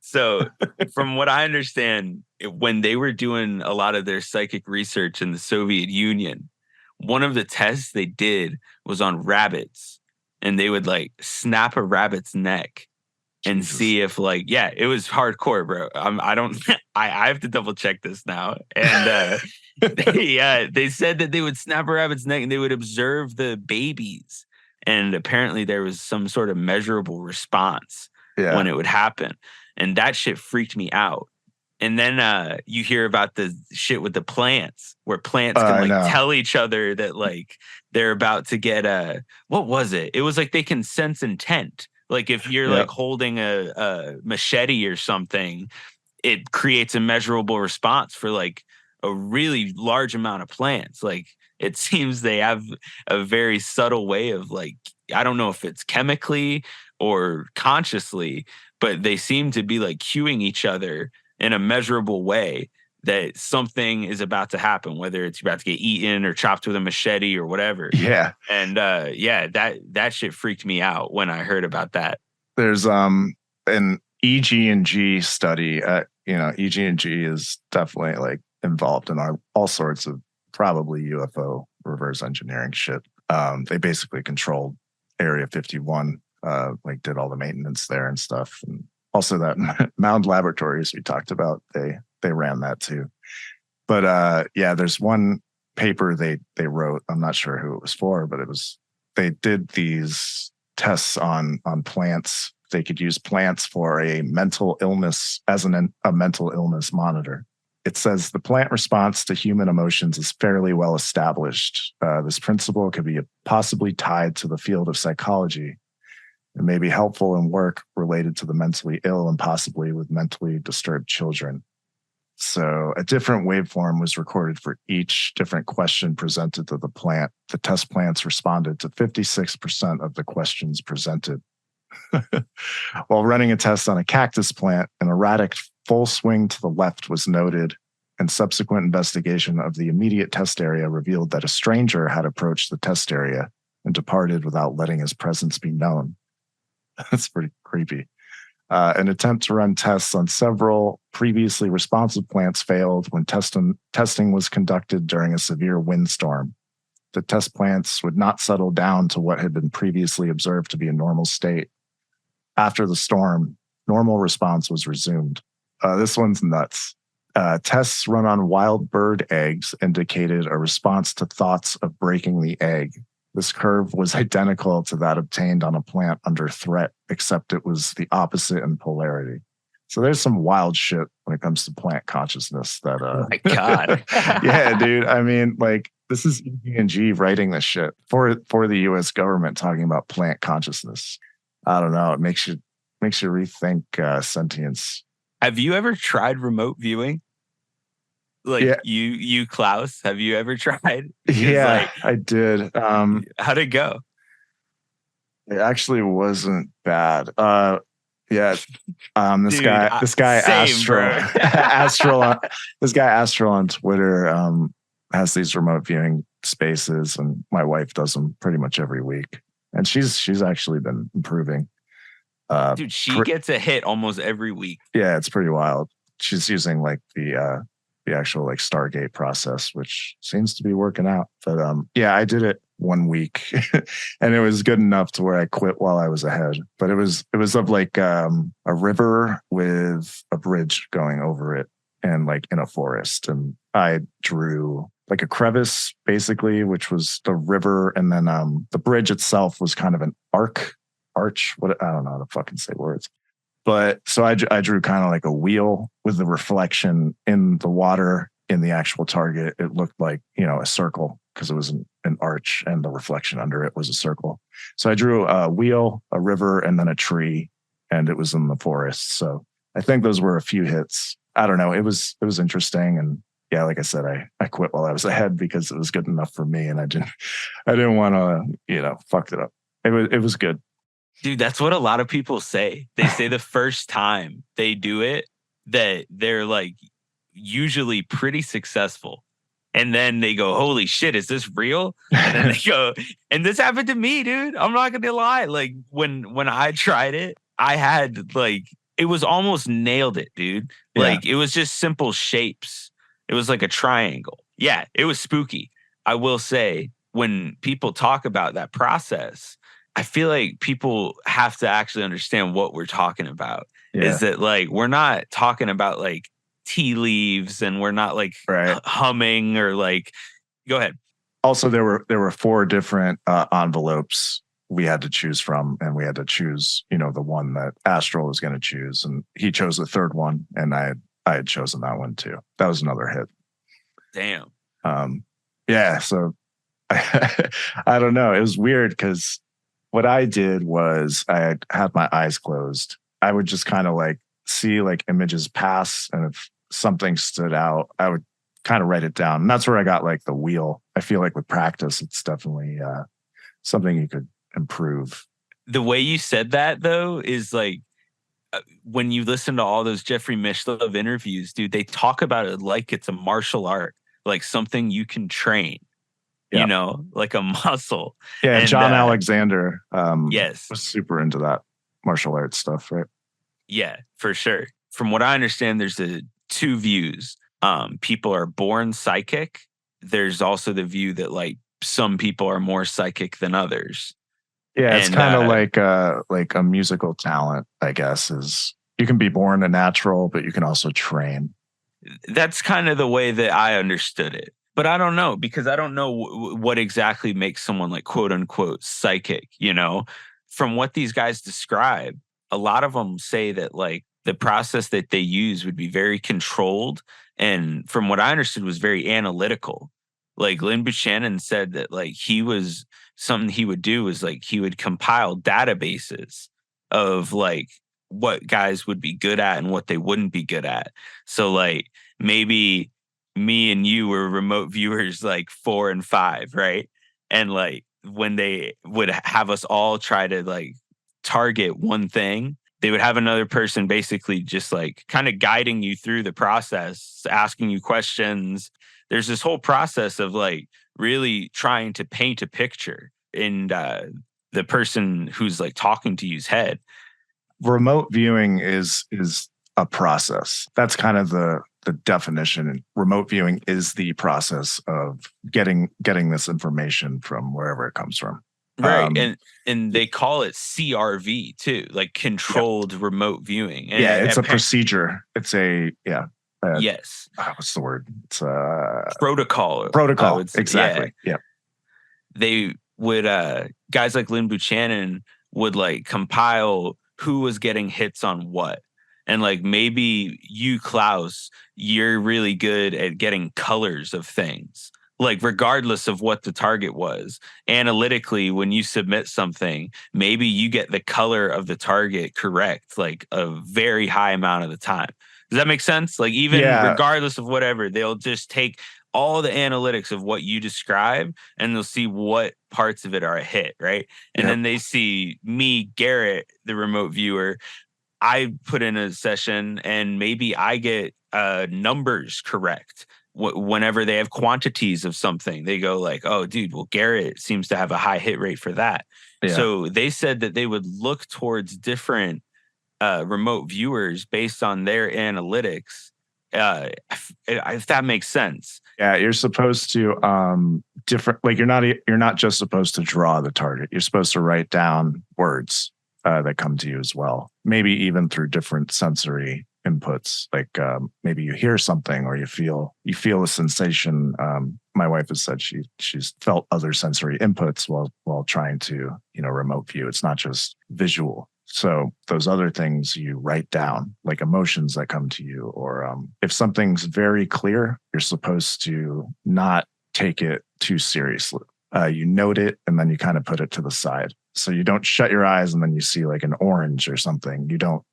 So from what I understand, when they were doing a lot of their psychic research in the Soviet Union, one of the tests they did was on rabbits, and they would like snap a rabbit's neck and see if it was hardcore, bro. I have to double check this now. And they said that they would snap a rabbit's neck and they would observe the babies. And apparently there was some sort of measurable response when it would happen. And that shit freaked me out. And then you hear about the shit with the plants, where plants can tell each other that like they're about to get what was it? It was like they can sense intent. Like if you're like holding a machete or something, it creates a measurable response for like a really large amount of plants. Like it seems they have a very subtle way of like, I don't know if it's chemically or consciously, but they seem to be like cueing each other in a measurable way that something is about to happen, whether it's about to get eaten or chopped with a machete or whatever. Yeah. And that shit freaked me out when I heard about that. There's an EG&G study. EG&G is definitely like involved in all sorts of probably UFO reverse engineering shit. They basically controlled Area 51, did all the maintenance there and stuff. And also that Mound Laboratories we talked about, they ran that too. But there's one paper they wrote. I'm not sure who it was for, but they did these tests on plants. They could use plants for a mental illness as a mental illness monitor. It says the plant response to human emotions is fairly well established. This principle could be possibly tied to the field of psychology. It may be helpful in work related to the mentally ill and possibly with mentally disturbed children. So a different waveform was recorded for each different question presented to the plant. The test plants responded to 56% of the questions presented. While running a test on a cactus plant, an erratic full swing to the left was noted, and subsequent investigation of the immediate test area revealed that a stranger had approached the test area and departed without letting his presence be known. That's pretty creepy. An attempt to run tests on several previously responsive plants failed when testing was conducted during a severe windstorm. The test plants would not settle down to what had been previously observed to be a normal state. After the storm, normal response was resumed. This one's nuts. Tests run on wild bird eggs indicated a response to thoughts of breaking the egg. This curve was identical to that obtained on a plant under threat, except it was the opposite in polarity. So there's some wild shit when it comes to plant consciousness that Oh my God. yeah, dude. I mean, like, this is EG&G writing this shit for the US government, talking about plant consciousness. I don't know. It makes you rethink sentience. Have you ever tried remote viewing? Like, Yeah. you Klaus, have you ever tried? Because, Yeah, I did. How'd it go? It actually wasn't bad. Yeah. This Dude, guy same, Astral bro. this guy Astral on Twitter has these remote viewing spaces, and my wife does them pretty much every week. And she's actually been improving. Dude, she gets a hit almost every week. Yeah, it's pretty wild. She's using like the actual like Stargate process, which seems to be working out. But yeah, I did it 1 week and it was good enough to where I quit while I was ahead. But it was of like a river with a bridge going over it and like in a forest. And I drew like a crevice basically, which was the river, and then the bridge itself was kind of an arch. What, I don't know how to fucking say words. But so I drew kind of like a wheel with the reflection in the water in the actual target. It looked like, a circle because it was an arch and the reflection under it was a circle. So I drew a wheel, a river, and then a tree, and it was in the forest. So I think those were a few hits. I don't know. It was interesting. And yeah, like I said, I quit while I was ahead because it was good enough for me. And I didn't want to, fuck it up. It was good. Dude, that's what a lot of people say. They say the first time they do it, that they're like usually pretty successful. And then they go, holy shit, is this real? And then they go, and this happened to me, dude. I'm not gonna lie. Like when I tried it, I had like, it was almost nailed it, dude. Yeah. Like it was just simple shapes. It was like a triangle. Yeah, it was spooky. I will say, when people talk about that process, I feel like people have to actually understand what we're talking about. Yeah. Is that like, we're not talking about like tea leaves, and we're not like humming or like, go ahead. Also, there were 4 different envelopes we had to choose from, and we had to choose, the one that Astral was going to choose, and he chose the third one, and I had chosen that one too. That was another hit. Damn. Yeah. So I don't know. It was weird because what I did was I had my eyes closed. I would just kind of like see like images pass, and if something stood out, I would kind of write it down. And that's where I got like the wheel. I feel like with practice, it's definitely something you could improve. The way you said that though is like, when you listen to all those Jeffrey Mishlove interviews, dude, they talk about it like it's a martial art, like something you can train. Yep. Like a muscle. Yeah, and John Alexander yes, was super into that martial arts stuff, right? Yeah, for sure. From what I understand, there's 2 views. People are born psychic. There's also the view that like some people are more psychic than others. Yeah, it's kind of like a musical talent, I guess, is you can be born a natural, but you can also train. That's kind of the way that I understood it. But I don't know, because I don't know what exactly makes someone like quote unquote psychic, From what these guys describe, a lot of them say that like the process that they use would be very controlled. And from what I understood was very analytical. Like Lynn Buchanan said that like something he would do was like he would compile databases of like what guys would be good at and what they wouldn't be good at. So like maybe me and you were remote viewers like 4 and 5, right? And like when they would have us all try to like target one thing, they would have another person basically just like kind of guiding you through the process, asking you questions. There's this whole process of like really trying to paint a picture in the person who's like talking to you's head. Remote viewing is a process. That's kind of the definition. Remote viewing is the process of getting this information from wherever it comes from. Right. And they call it CRV too, like controlled remote viewing. And it's a procedure. It's a yes. What's the word? It's protocol. Protocol. Exactly. Yeah. They would guys like Lynn Buchanan would like compile who was getting hits on what. And like maybe you, Klaus, you're really good at getting colors of things. Like regardless of what the target was, analytically, when you submit something, maybe you get the color of the target correct, like a very high amount of the time. Does that make sense? Like even regardless of whatever, they'll just take all the analytics of what you describe and they'll see what parts of it are a hit, right? And then they see me, Garrett, the remote viewer, I put in a session and maybe I get numbers correct. Whenever they have quantities of something, they go like, oh, dude, well, Garrett seems to have a high hit rate for that. Yeah. So they said that they would look towards different remote viewers based on their analytics. If that makes sense. Yeah, you're supposed to like you're not just supposed to draw the target. You're supposed to write down words that come to you as well. Maybe even through different sensory inputs, like maybe you hear something or you feel a sensation. My wife has said she's felt other sensory inputs while trying to remote view. It's not just visual. So those other things you write down, like emotions that come to you, or if something's very clear, you're supposed to not take it too seriously. You note it and then you kind of put it to the side. So you don't shut your eyes and then you see like an orange or something. You don't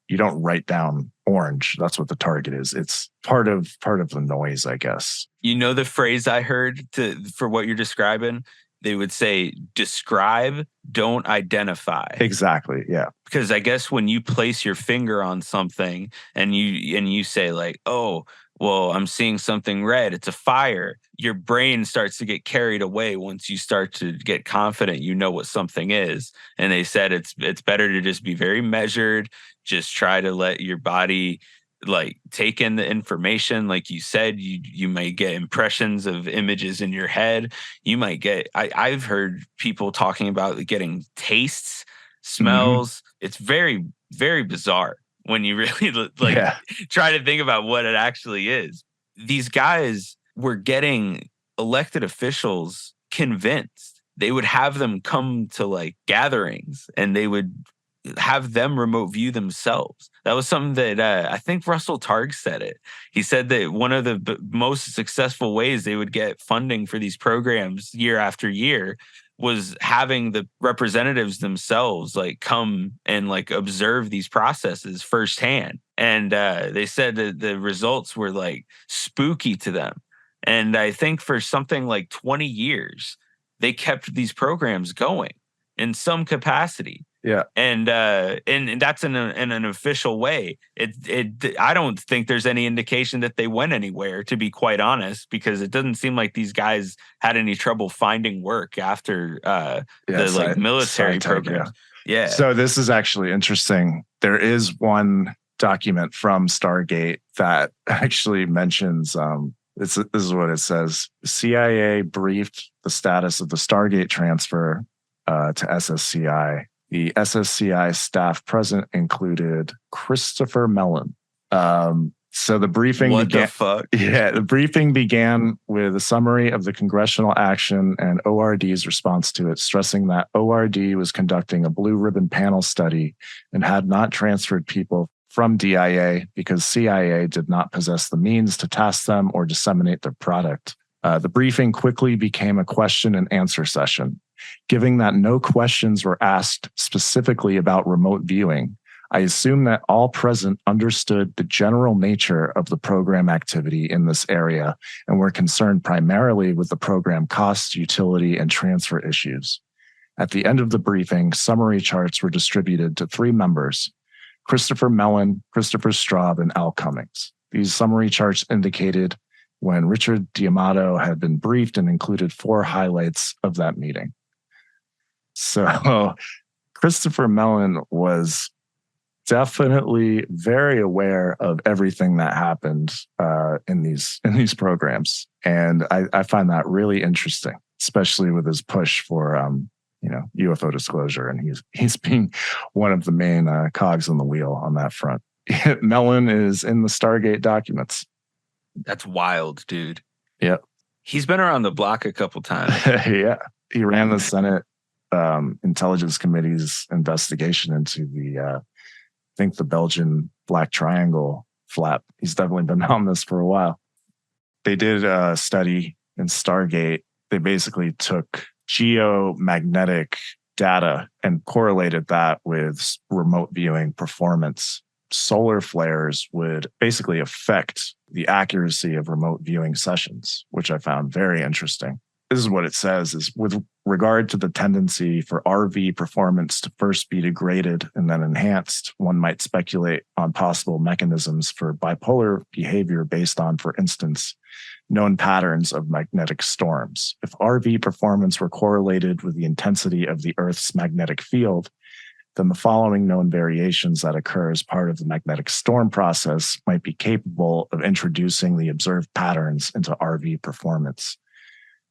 write down orange. That's what the target is. It's part of the noise, I guess. You know the phrase I heard for what you're describing? They would say, describe, don't identify. Exactly. Yeah. Because I guess when you place your finger on something and you say like, oh, well, I'm seeing something red, it's a fire. Your brain starts to get carried away once you start to get confident you know what something is. And they said it's better to just be very measured, just try to let your body like take in the information. Like you said, you might get impressions of images in your head. You might get, I've heard people talking about getting tastes, smells. Mm-hmm. It's very, very bizarre when you really try to think about what it actually is. These guys were getting elected officials convinced. They would have them come to like gatherings and they would have them remote view themselves. That was something that I think Russell Targ said it. He said that one of the most successful ways they would get funding for these programs year after year was having the representatives themselves like come and like observe these processes firsthand. And they said that the results were like spooky to them. And I think for something like 20 years, they kept these programs going in some capacity. Yeah. And that's in an official way. I don't think there's any indication that they went anywhere, to be quite honest, because it doesn't seem like these guys had any trouble finding work after the military program. Yeah. So this is actually interesting. There is one document from Stargate that actually mentions this is what it says. CIA briefed the status of the Stargate transfer to SSCI. The SSCI staff present included Christopher Mellon. So the briefing the briefing began with a summary of the congressional action and ORD's response to it, stressing that ORD was conducting a blue ribbon panel study and had not transferred people from DIA because CIA did not possess the means to task them or disseminate their product. The briefing quickly became a question and answer session. Given that no questions were asked specifically about remote viewing, I assume that all present understood the general nature of the program activity in this area and were concerned primarily with the program costs, utility, and transfer issues. At the end of the briefing, summary charts were distributed to 3 members, Christopher Mellon, Christopher Straub, and Al Cummings. These summary charts indicated when Richard D'Amato had been briefed and included 4 highlights of that meeting. So Christopher Mellon was definitely very aware of everything that happened in these programs, and I find that really interesting, especially with his push for UFO disclosure, and he's being one of the main cogs in the wheel on that front. Mellon is in the Stargate documents. That's wild, dude. Yep. He's been around the block a couple times. Yeah. He ran the Senate Intelligence Committee's investigation into I think the Belgian Black Triangle flap. He's definitely been on this for a while. They did a study in Stargate. They basically took geomagnetic data and correlated that with remote viewing performance. Solar flares would basically affect the accuracy of remote viewing sessions, which I found very interesting. This is what it says: is with regard to the tendency for RV performance to first be degraded and then enhanced, one might speculate on possible mechanisms for bipolar behavior based on, for instance, known patterns of magnetic storms. If RV performance were correlated with the intensity of the Earth's magnetic field, then the following known variations that occur as part of the magnetic storm process might be capable of introducing the observed patterns into RV performance.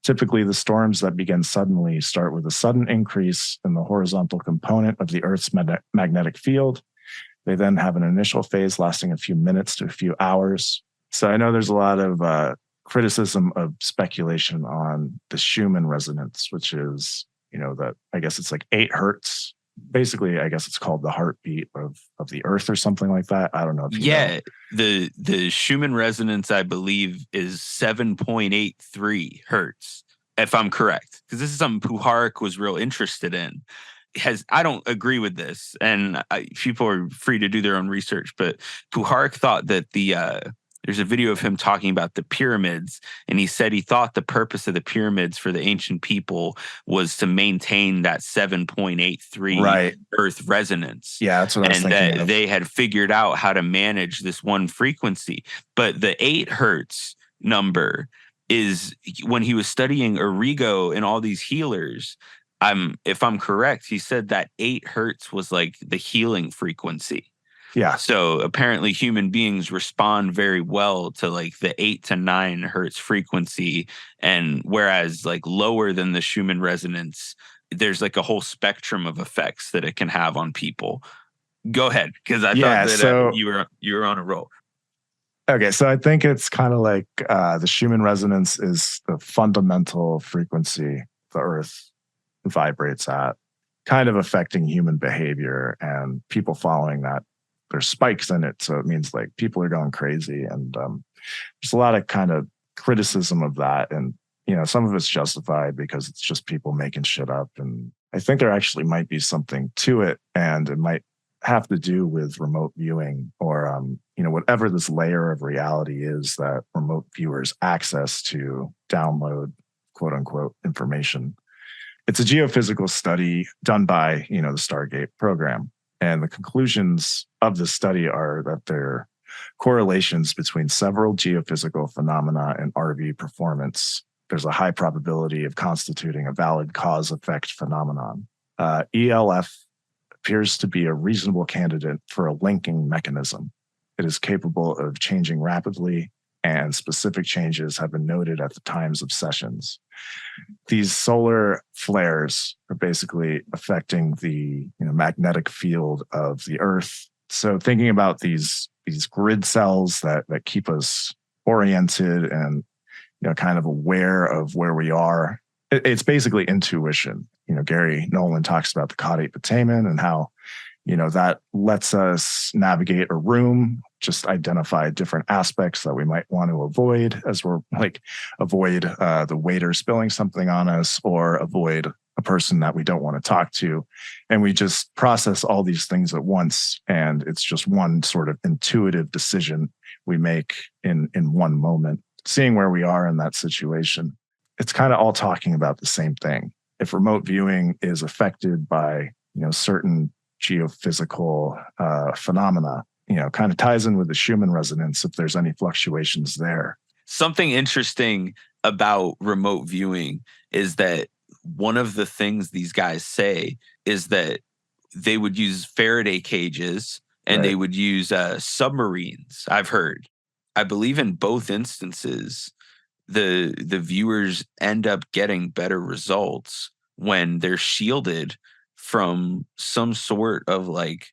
Typically, the storms that begin suddenly start with a sudden increase in the horizontal component of the Earth's magnetic field. They then have an initial phase lasting a few minutes to a few hours. So I know there's a lot of criticism of speculation on the Schumann resonance, which is, that I guess it's like 8 hertz. Basically, I guess it's called the heartbeat of the Earth or something like that. I don't know if you know. The Schumann resonance, I believe, is 7.83 hertz, if I'm correct, because this is something Puharich was real interested in. I don't agree with this, and people are free to do their own research, but Puharich thought that there's a video of him talking about the pyramids, and he said he thought the purpose of the pyramids for the ancient people was to maintain that 7.83 Earth resonance. Yeah, that's what I was thinking. And that they had figured out how to manage this one frequency. But the 8 hertz number is when he was studying Origo and all these healers. If I'm correct, he said that 8 hertz was like the healing frequency. Yeah. So apparently human beings respond very well to like the 8 to 9 hertz frequency. And whereas like lower than the Schumann resonance, there's like a whole spectrum of effects that it can have on people. Go ahead, because I thought that you were on a roll. Okay, so I think it's kind of like the Schumann resonance is the fundamental frequency the Earth vibrates at, kind of affecting human behavior and people following that. There's spikes in it, so it means like people are going crazy, and there's a lot of kind of criticism of that, and some of it's justified because it's just people making shit up, and I think there actually might be something to it, and it might have to do with remote viewing or whatever this layer of reality is that remote viewers access to download quote unquote information. It's a geophysical study done by the Stargate program. And the conclusions of the study are that there are correlations between several geophysical phenomena and RV performance. There's a high probability of constituting a valid cause-effect phenomenon. ELF appears to be a reasonable candidate for a linking mechanism. It is capable of changing rapidly, and specific changes have been noted at the times of sessions. These solar flares are basically affecting the magnetic field of the Earth. So thinking about these grid cells that keep us oriented and kind of aware of where we are, it's basically intuition. Gary Nolan talks about the caudate putamen and how that lets us navigate a room, just identify different aspects that we might want to avoid, as we're like avoid the waiter spilling something on us or avoid a person that we don't want to talk to. And we just process all these things at once. And it's just one sort of intuitive decision we make in one moment, seeing where we are in that situation. It's kind of all talking about the same thing. If remote viewing is affected by, certain geophysical phenomena, kind of ties in with the Schumann resonance if there's any fluctuations there. Something interesting about remote viewing is that one of the things these guys say is that they would use Faraday cages and they would use submarines. I've heard. I believe in both instances, the viewers end up getting better results when they're shielded from some sort of like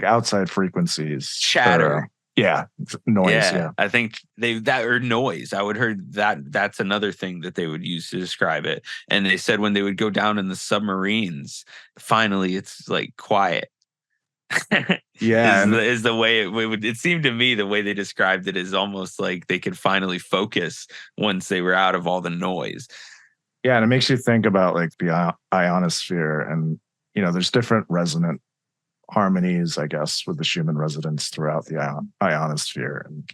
outside frequencies, chatter. Yeah, noise. Yeah, I think that or noise. I would heard that's another thing that they would use to describe it. And they said when they would go down in the submarines, finally it's like quiet. Yeah, is the way it would. It seemed to me the way they described it is almost like they could finally focus once they were out of all the noise. Yeah, and it makes you think about like the ionosphere, and there's different resonant harmonies, I guess, with the Schumann resonance throughout the ionosphere. And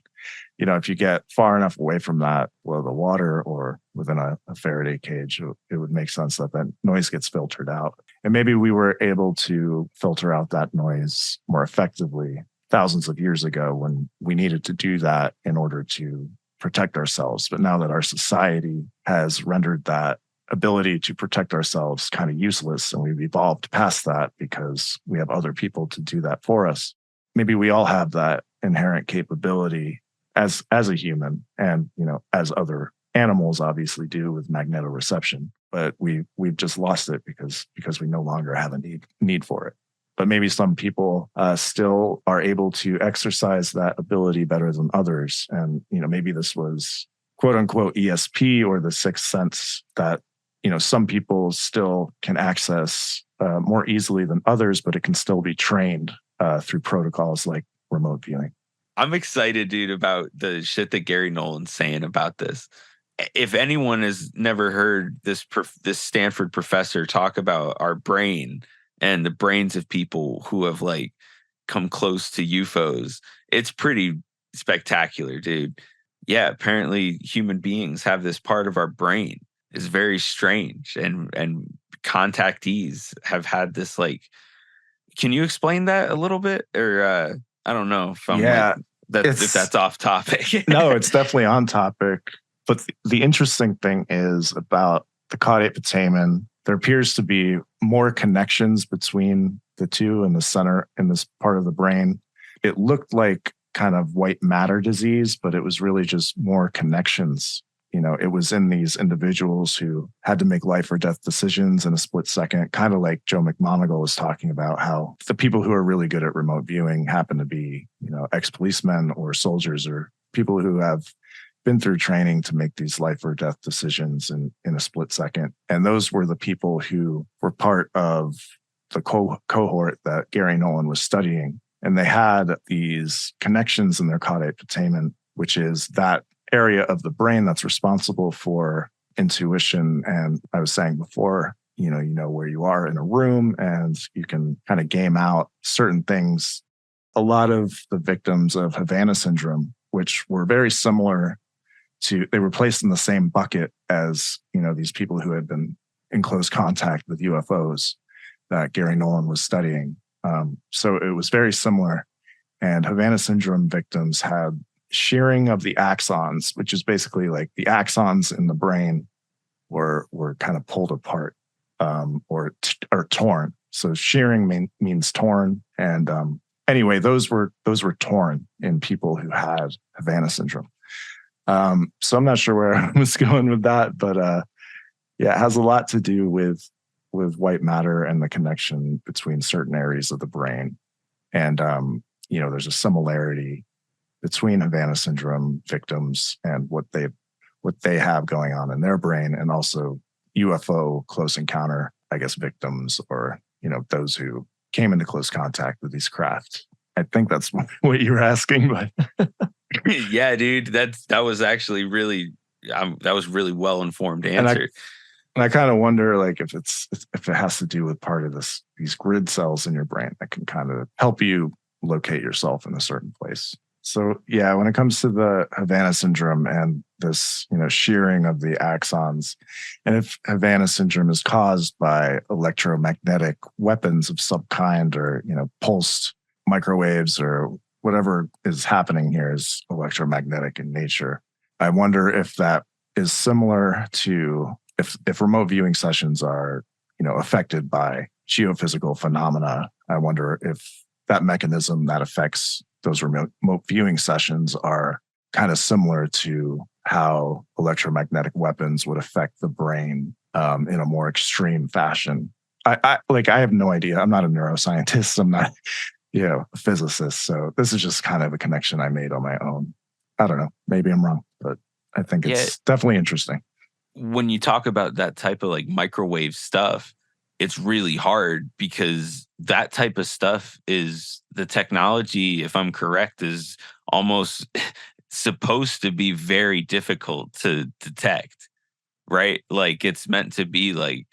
if you get far enough away from that, well, the water or within a Faraday cage, it would make sense that noise gets filtered out. And maybe we were able to filter out that noise more effectively thousands of years ago when we needed to do that in order to protect ourselves. But now that our society has rendered that ability to protect ourselves kind of useless, and we've evolved past that because we have other people to do that for us. Maybe we all have that inherent capability as a human, and as other animals obviously do with magnetoreception, but we've just lost it because we no longer have a need for it. But maybe some people still are able to exercise that ability better than others, and maybe this was quote unquote ESP or the sixth sense that some people still can access more easily than others, but it can still be trained through protocols like remote viewing. I'm excited, dude, about the shit that Gary Nolan's saying about this. If anyone has never heard this Stanford professor talk about our brain and the brains of people who have like come close to UFOs, it's pretty spectacular, dude. Yeah, apparently human beings have this part of our brain. Is very strange, and contactees have had this like. Can you explain that a little bit, or I don't know if I'm like that if that's off topic. No, it's definitely on topic. But the interesting thing is about the caudate putamen. There appears to be more connections between the two in the center in this part of the brain. It looked like kind of white matter disease, but it was really just more connections. It was in these individuals who had to make life or death decisions in a split second, kind of like Joe McMoneagle was talking about how the people who are really good at remote viewing happen to be, ex-policemen or soldiers or people who have been through training to make these life or death decisions in a split second. And those were the people who were part of the cohort that Gary Nolan was studying. And they had these connections in their caudate putamen, which is that area of the brain that's responsible for intuition. And I was saying before, you know where you are in a room and you can kind of game out certain things. A lot of the victims of Havana syndrome, which were very similar to, they were placed in the same bucket as, these people who had been in close contact with UFOs that Gary Nolan was studying. So it was very similar. And Havana syndrome victims had shearing of the axons, which is basically like the axons in the brain were kind of pulled apart or torn. So shearing means torn. And anyway, those were torn in people who had Havana syndrome. So I'm not sure where I was going with that, but it has a lot to do with white matter and the connection between certain areas of the brain. And there's a similarity between Havana syndrome victims and what they have going on in their brain, and also UFO close encounter, I guess, victims, or those who came into close contact with these craft. I think that's what you were asking, but yeah, dude, that was actually really that was really well informed answer. And I kind of wonder, like, if it has to do with part of these grid cells in your brain that can kind of help you locate yourself in a certain place. So yeah, when it comes to the Havana syndrome and this, shearing of the axons, and if Havana syndrome is caused by electromagnetic weapons of some kind, or, pulsed microwaves, or whatever is happening here is electromagnetic in nature, I wonder if that is similar to if remote viewing sessions are, affected by geophysical phenomena, I wonder if that mechanism that affects those remote viewing sessions are kind of similar to how electromagnetic weapons would affect the brain in a more extreme fashion. I have no idea. I'm not a neuroscientist. I'm not, a physicist. So this is just kind of a connection I made on my own. I don't know. Maybe I'm wrong, but I think Yeah. it's definitely interesting. When you talk about that type of like microwave stuff, it's really hard because that type of stuff is the technology, if I'm correct, is almost supposed to be very difficult to detect, right? Like it's meant to be like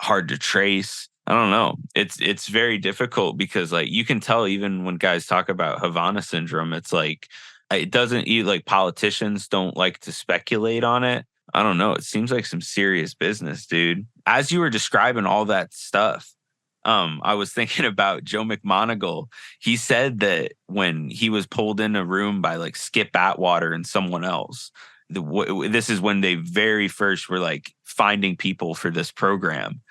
hard to trace. I don't know. It's very difficult because like you can tell even when guys talk about Havana syndrome, it's like it doesn't like politicians don't like to speculate on it. I don't know. It seems like some serious business, dude. As you were describing all that stuff, I was thinking about Joe McMoneagle. He said that when he was pulled in a room by like Skip Atwater and someone else, this is when they very first were like finding people for this program,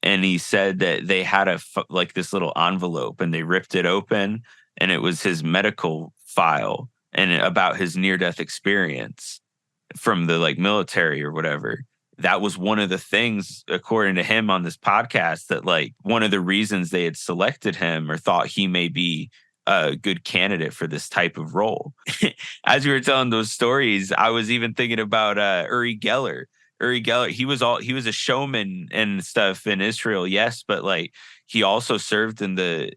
and he said that they had like this little envelope and they ripped it open and it was his medical file and about his near death experience from the like military or whatever. That was one of the things, according to him on this podcast, that like one of the reasons they had selected him or thought he may be a good candidate for this type of role. As you were telling those stories, I was even thinking about Uri Geller. Uri Geller, he was a showman and stuff in Israel, yes, but like he also served in the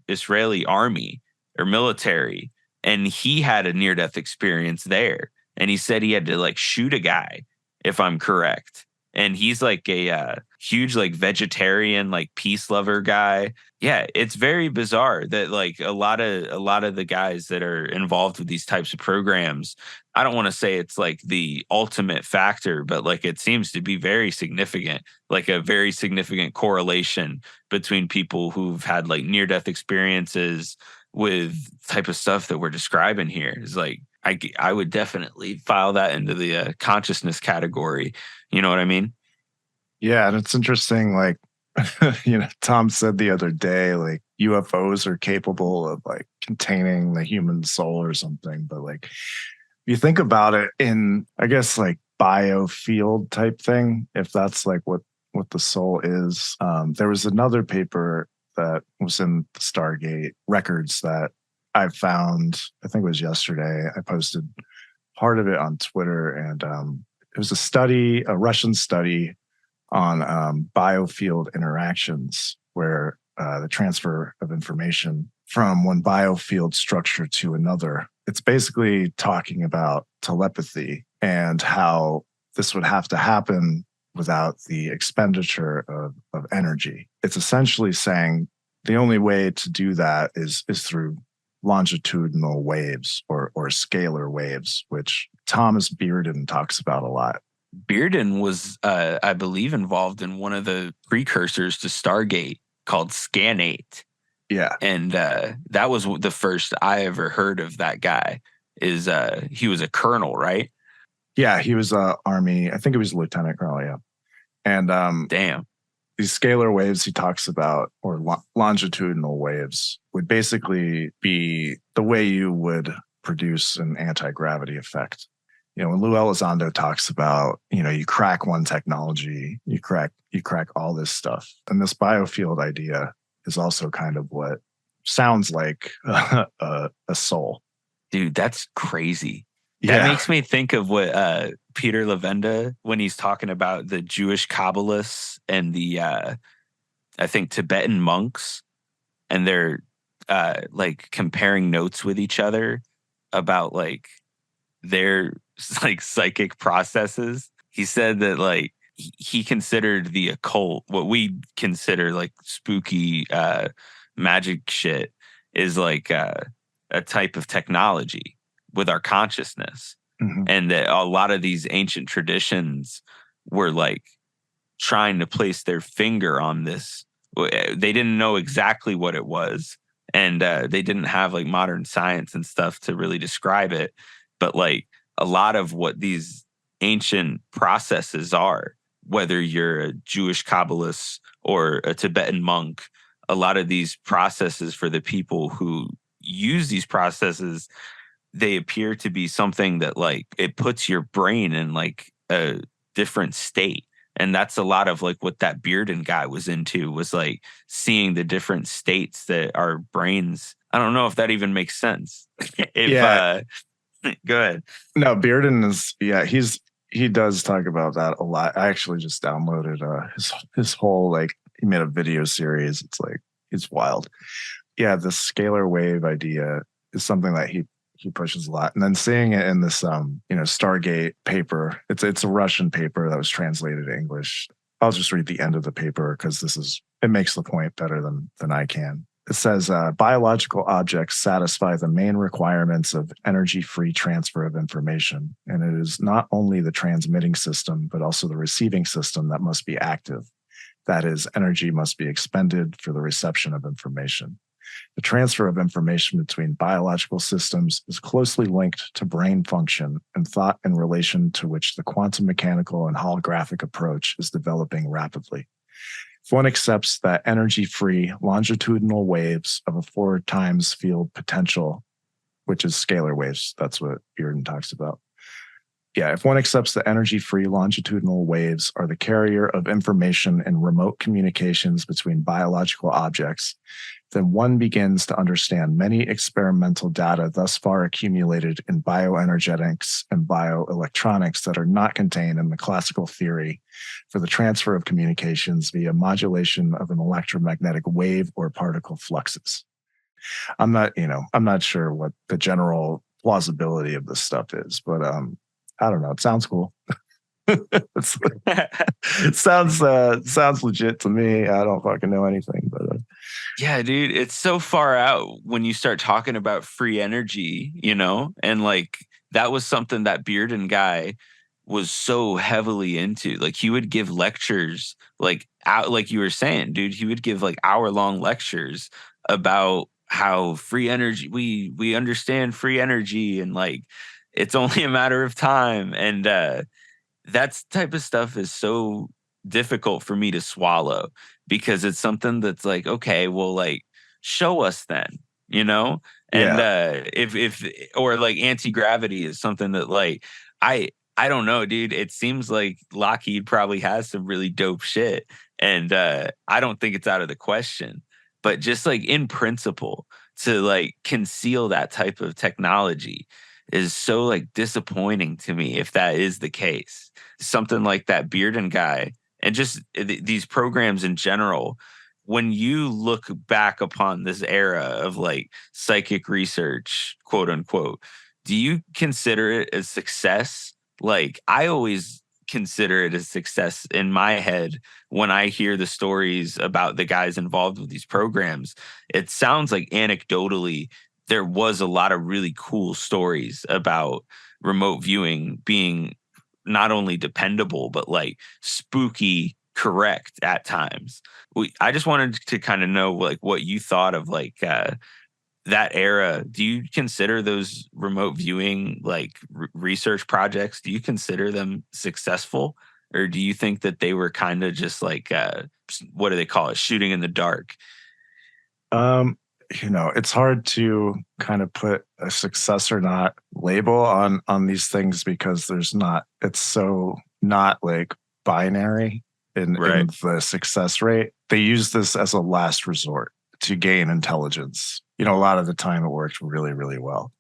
Israeli army or military, and he had a near death experience there. And he said he had to like shoot a guy, if I'm correct. And he's like a huge like vegetarian, like peace lover guy. Yeah, it's very bizarre that like a lot of the guys that are involved with these types of programs, I don't want to say it's like the ultimate factor, but like it seems to be very significant, like a very significant correlation between people who've had like near death experiences with type of stuff that we're describing here. Is like I would definitely file that into the consciousness category. You know what I mean? Yeah, and it's interesting. Like, Tom said the other day, like UFOs are capable of like containing the human soul or something. But like, if you think about it in, I guess, like biofield type thing, if that's like what the soul is, there was another paper that was in the Stargate records that I found. I think it was yesterday. I posted part of it on Twitter, and it was a Russian study on biofield interactions, where the transfer of information from one biofield structure to another. It's basically talking about telepathy and how this would have to happen without the expenditure of energy. It's essentially saying the only way to do that is through longitudinal waves or scalar waves, which Thomas Bearden talks about a lot. Bearden was, I believe, involved in one of the precursors to Stargate called Scanate. Yeah. And that was the first I ever heard of that guy. He was a colonel, right? Yeah, he was Army. I think he was Lieutenant Colonel, yeah. And Damn. these scalar waves he talks about, or longitudinal waves, would basically be the way you would produce an anti-gravity effect. When Lou Elizondo talks about, you crack one technology, you crack all this stuff. And this biofield idea is also kind of what sounds like a soul. Dude, that's crazy. Yeah. That makes me think of what Peter Levenda, when he's talking about the Jewish Kabbalists and the, I think, Tibetan monks, and they're like comparing notes with each other about like their like psychic processes. He said that like he considered the occult, what we consider like spooky magic shit, is like a type of technology with our consciousness. Mm-hmm. And that a lot of these ancient traditions were like trying to place their finger on this. They didn't know exactly what it was, and they didn't have like modern science and stuff to really describe it. But like a lot of what these ancient processes are whether you're a Jewish Kabbalist or a Tibetan monk, a lot of these processes for the people who use these processes, they appear to be something that like it puts your brain in like a different state. And that's a lot of like what that Bearden guy was into, was like seeing the different states that our brains. I don't know if that even makes sense. If Yeah. Go ahead. No, Bearden is, yeah, he does talk about that a lot. I actually just downloaded his whole, like, he made a video series. It's wild. Yeah, the scalar wave idea is something that he pushes a lot. And then seeing it in this Stargate paper, it's a Russian paper that was translated to English. I'll just read the end of the paper because it makes the point better than I can. It says biological objects satisfy the main requirements of energy-free transfer of information, and it is not only the transmitting system but also the receiving system that must be active. That is, energy must be expended for the reception of information. The transfer of information between biological systems is closely linked to brain function and thought, in relation to which the quantum mechanical and holographic approach is developing rapidly. If one accepts that energy-free longitudinal waves of a 4 times field potential, which is scalar waves, that's what Bearden talks about. Yeah, if one accepts that energy-free longitudinal waves are the carrier of information in remote communications between biological objects, then one begins to understand many experimental data thus far accumulated in bioenergetics and bioelectronics that are not contained in the classical theory for the transfer of communications via modulation of an electromagnetic wave or particle fluxes. I'm not sure what the general plausibility of this stuff is, but I don't know. It sounds cool. It sounds legit to me. I don't fucking know anything, but yeah, dude, it's so far out when you start talking about free energy, and like that was something that Bearden guy was so heavily into. Like he would give lectures, like out, like you were saying, dude, he would give like hour-long lectures about how free energy, we understand free energy, and like it's only a matter of time. And that type of stuff is so difficult for me to swallow, because it's something that's like, okay, well, like show us then, and yeah. if or like anti-gravity is something that like I don't know, dude. It seems like Lockheed probably has some really dope shit, and I don't think it's out of the question. But just like in principle, to like conceal that type of technology is so like disappointing to me if that is the case. Something like that Bearden guy, and just these programs in general, when you look back upon this era of like psychic research, quote unquote, do you consider it a success? Like I always consider it a success in my head when I hear the stories about the guys involved with these programs. It sounds like anecdotally there was a lot of really cool stories about remote viewing being not only dependable, but like spooky correct at times. I just wanted to kind of know like what you thought of like that era. Do you consider those remote viewing like research projects, do you consider them successful? Or do you think that they were kind of just like, what do they call it? Shooting in the dark? Um, it's hard to kind of put a success or not label on these things because it's so not like binary in Right. the success rate. They use this as a last resort to gain intelligence. A lot of the time it works really, really well.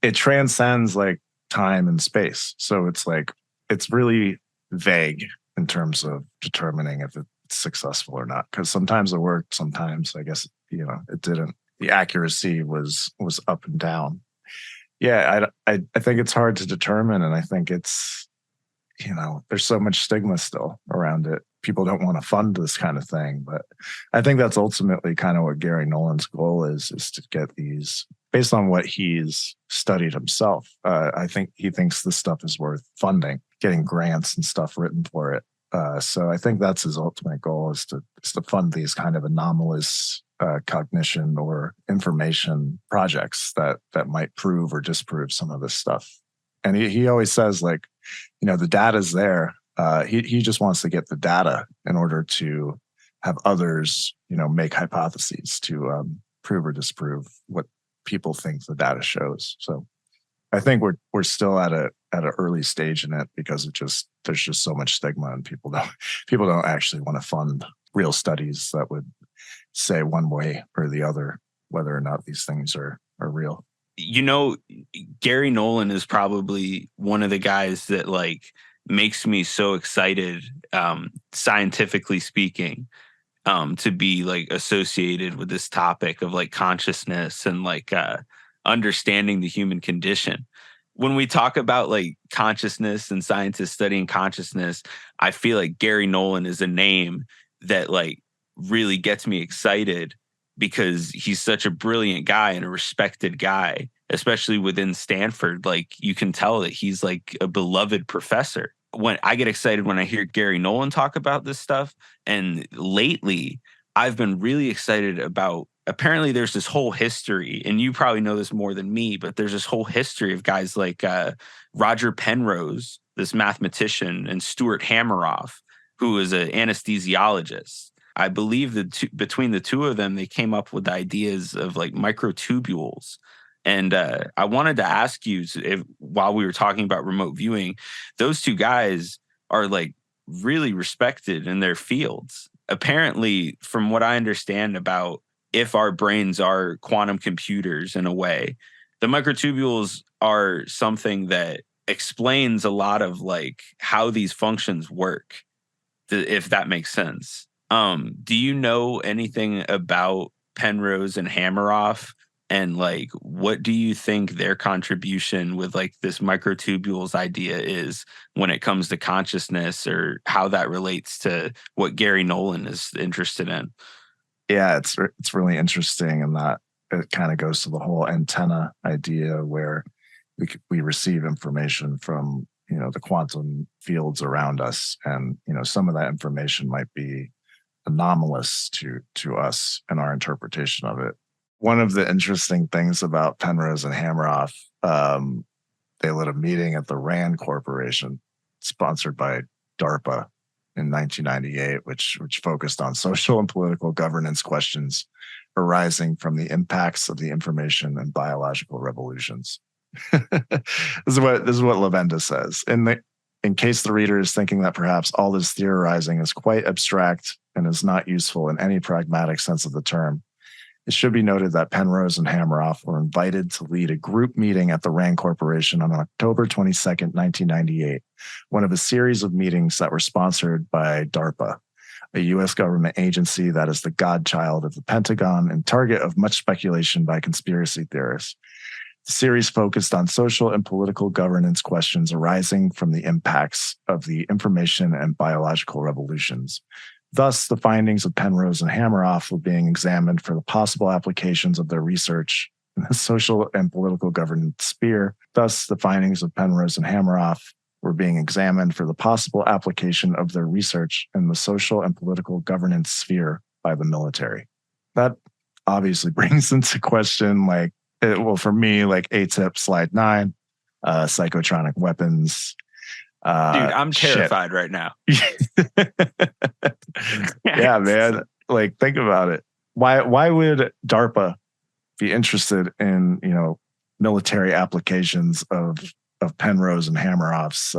It transcends like time and space. So it's like, it's really vague in terms of determining if it's successful or not. Because sometimes it worked, sometimes I guess, it didn't. The accuracy was up and down. Yeah, I think it's hard to determine. And I think it's, there's so much stigma still around it. People don't want to fund this kind of thing, but I think that's ultimately kind of what Gary Nolan's goal is to get these based on what he's studied himself. I think he thinks this stuff is worth funding, getting grants and stuff written for it. So I think that's his ultimate goal is to fund these kind of anomalous cognition or information projects that might prove or disprove some of this stuff. And he always says like, the data's there. He just wants to get the data in order to have others, make hypotheses to prove or disprove what people think the data shows. So I think we're still at an early stage in it because there's just so much stigma, and people don't actually want to fund real studies that would say one way or the other whether or not these things are real. Gary Nolan is probably one of the guys that like makes me so excited, scientifically speaking, to be like associated with this topic of like consciousness and like understanding the human condition. When we talk about like consciousness and scientists studying consciousness, I feel like Gary Nolan is a name that like really gets me excited because he's such a brilliant guy and a respected guy, especially within Stanford. Like you can tell that he's like a beloved professor. When I get excited when I hear Gary Nolan talk about this stuff, and lately I've been really excited about, apparently there's this whole history, and you probably know this more than me, but there's this whole history of guys like Roger Penrose, this mathematician, and Stuart Hameroff, who is an anesthesiologist. I believe that between the two of them, they came up with ideas of like microtubules. And I wanted to ask you, while we were talking about remote viewing, those two guys are like really respected in their fields. Apparently, from what I understand about if our brains are quantum computers in a way, the microtubules are something that explains a lot of like how these functions work, if that makes sense. Do you know anything about Penrose and Hameroff? And like, what do you think their contribution with like this microtubules idea is when it comes to consciousness, or how that relates to what Gary Nolan is interested in? Yeah, it's really interesting, and that it kind of goes to the whole antenna idea where we receive information from the quantum fields around us, and some of that information might be anomalous to us and our interpretation of it. One of the interesting things about Penrose and Hameroff, they led a meeting at the RAND Corporation, sponsored by DARPA in 1998, which focused on social and political governance questions arising from the impacts of the information and biological revolutions. This is what Lavenda says. In case the reader is thinking that perhaps all this theorizing is quite abstract and is not useful in any pragmatic sense of the term, it should be noted that Penrose and Hameroff were invited to lead a group meeting at the RAND Corporation on October 22nd, 1998, one of a series of meetings that were sponsored by DARPA, a U.S. government agency that is the godchild of the Pentagon and target of much speculation by conspiracy theorists. The series focused on social and political governance questions arising from the impacts of the information and biological revolutions. Thus, the findings of Penrose and Hameroff were being examined for the possible applications of their research in the social and political governance sphere. Thus, the findings of Penrose and Hameroff were being examined for the possible application of their research in the social and political governance sphere by the military. That obviously brings into question, for me, like ATIP Slide 9, psychotronic weapons. Dude, I'm terrified right now. Yeah, man. Like, think about it. Why would DARPA be interested in, military applications of Penrose and Hameroff's,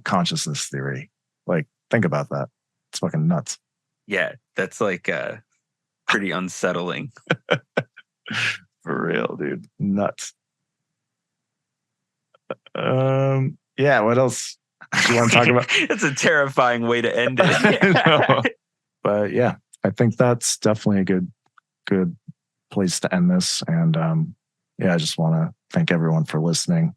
consciousness theory? Like, think about that. It's fucking nuts. Yeah, that's like pretty unsettling. For real, dude. Nuts. Yeah, what else do you want to talk about? It's a terrifying way to end it. But yeah, I think that's definitely a good place to end this. And I just want to thank everyone for listening.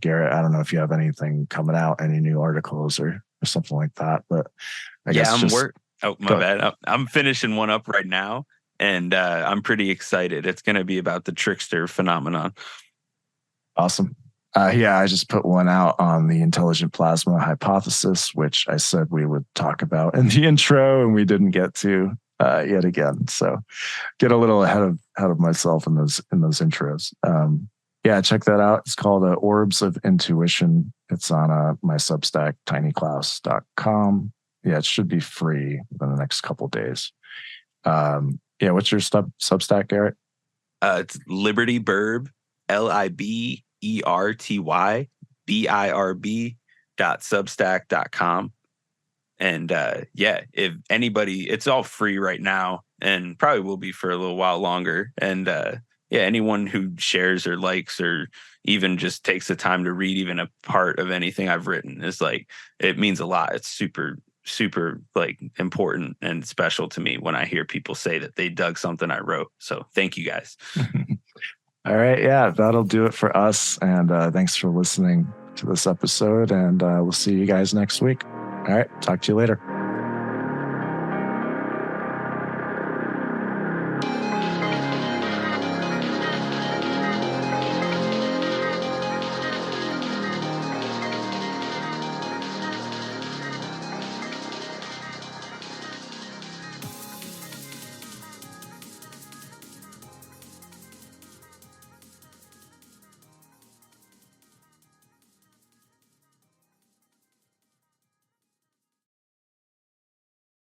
Garrett, I don't know if you have anything coming out, any new articles or something like that, but I guess my bad. I'm finishing one up right now, and I'm pretty excited. It's going to be about the trickster phenomenon. Awesome. I just put one out on the intelligent plasma hypothesis, which I said we would talk about in the intro, and we didn't get to yet again. So get a little ahead of myself in those intros. Yeah, check that out. It's called Orbs of Intuition. It's on my Substack, tinyklaus.com. Yeah, it should be free within the next couple of days. Yeah, what's your Substack, Garrett? It's Liberty Burb, LIBERTYBIRB.substack.com. And yeah, if anybody, it's all free right now and probably will be for a little while longer. And yeah, anyone who shares or likes or even just takes the time to read even a part of anything I've written is like, it means a lot. It's super, super like important and special to me when I hear people say that they dug something I wrote. So thank you guys. All right. Yeah, that'll do it for us. And thanks for listening to this episode. And we'll see you guys next week. All right. Talk to you later.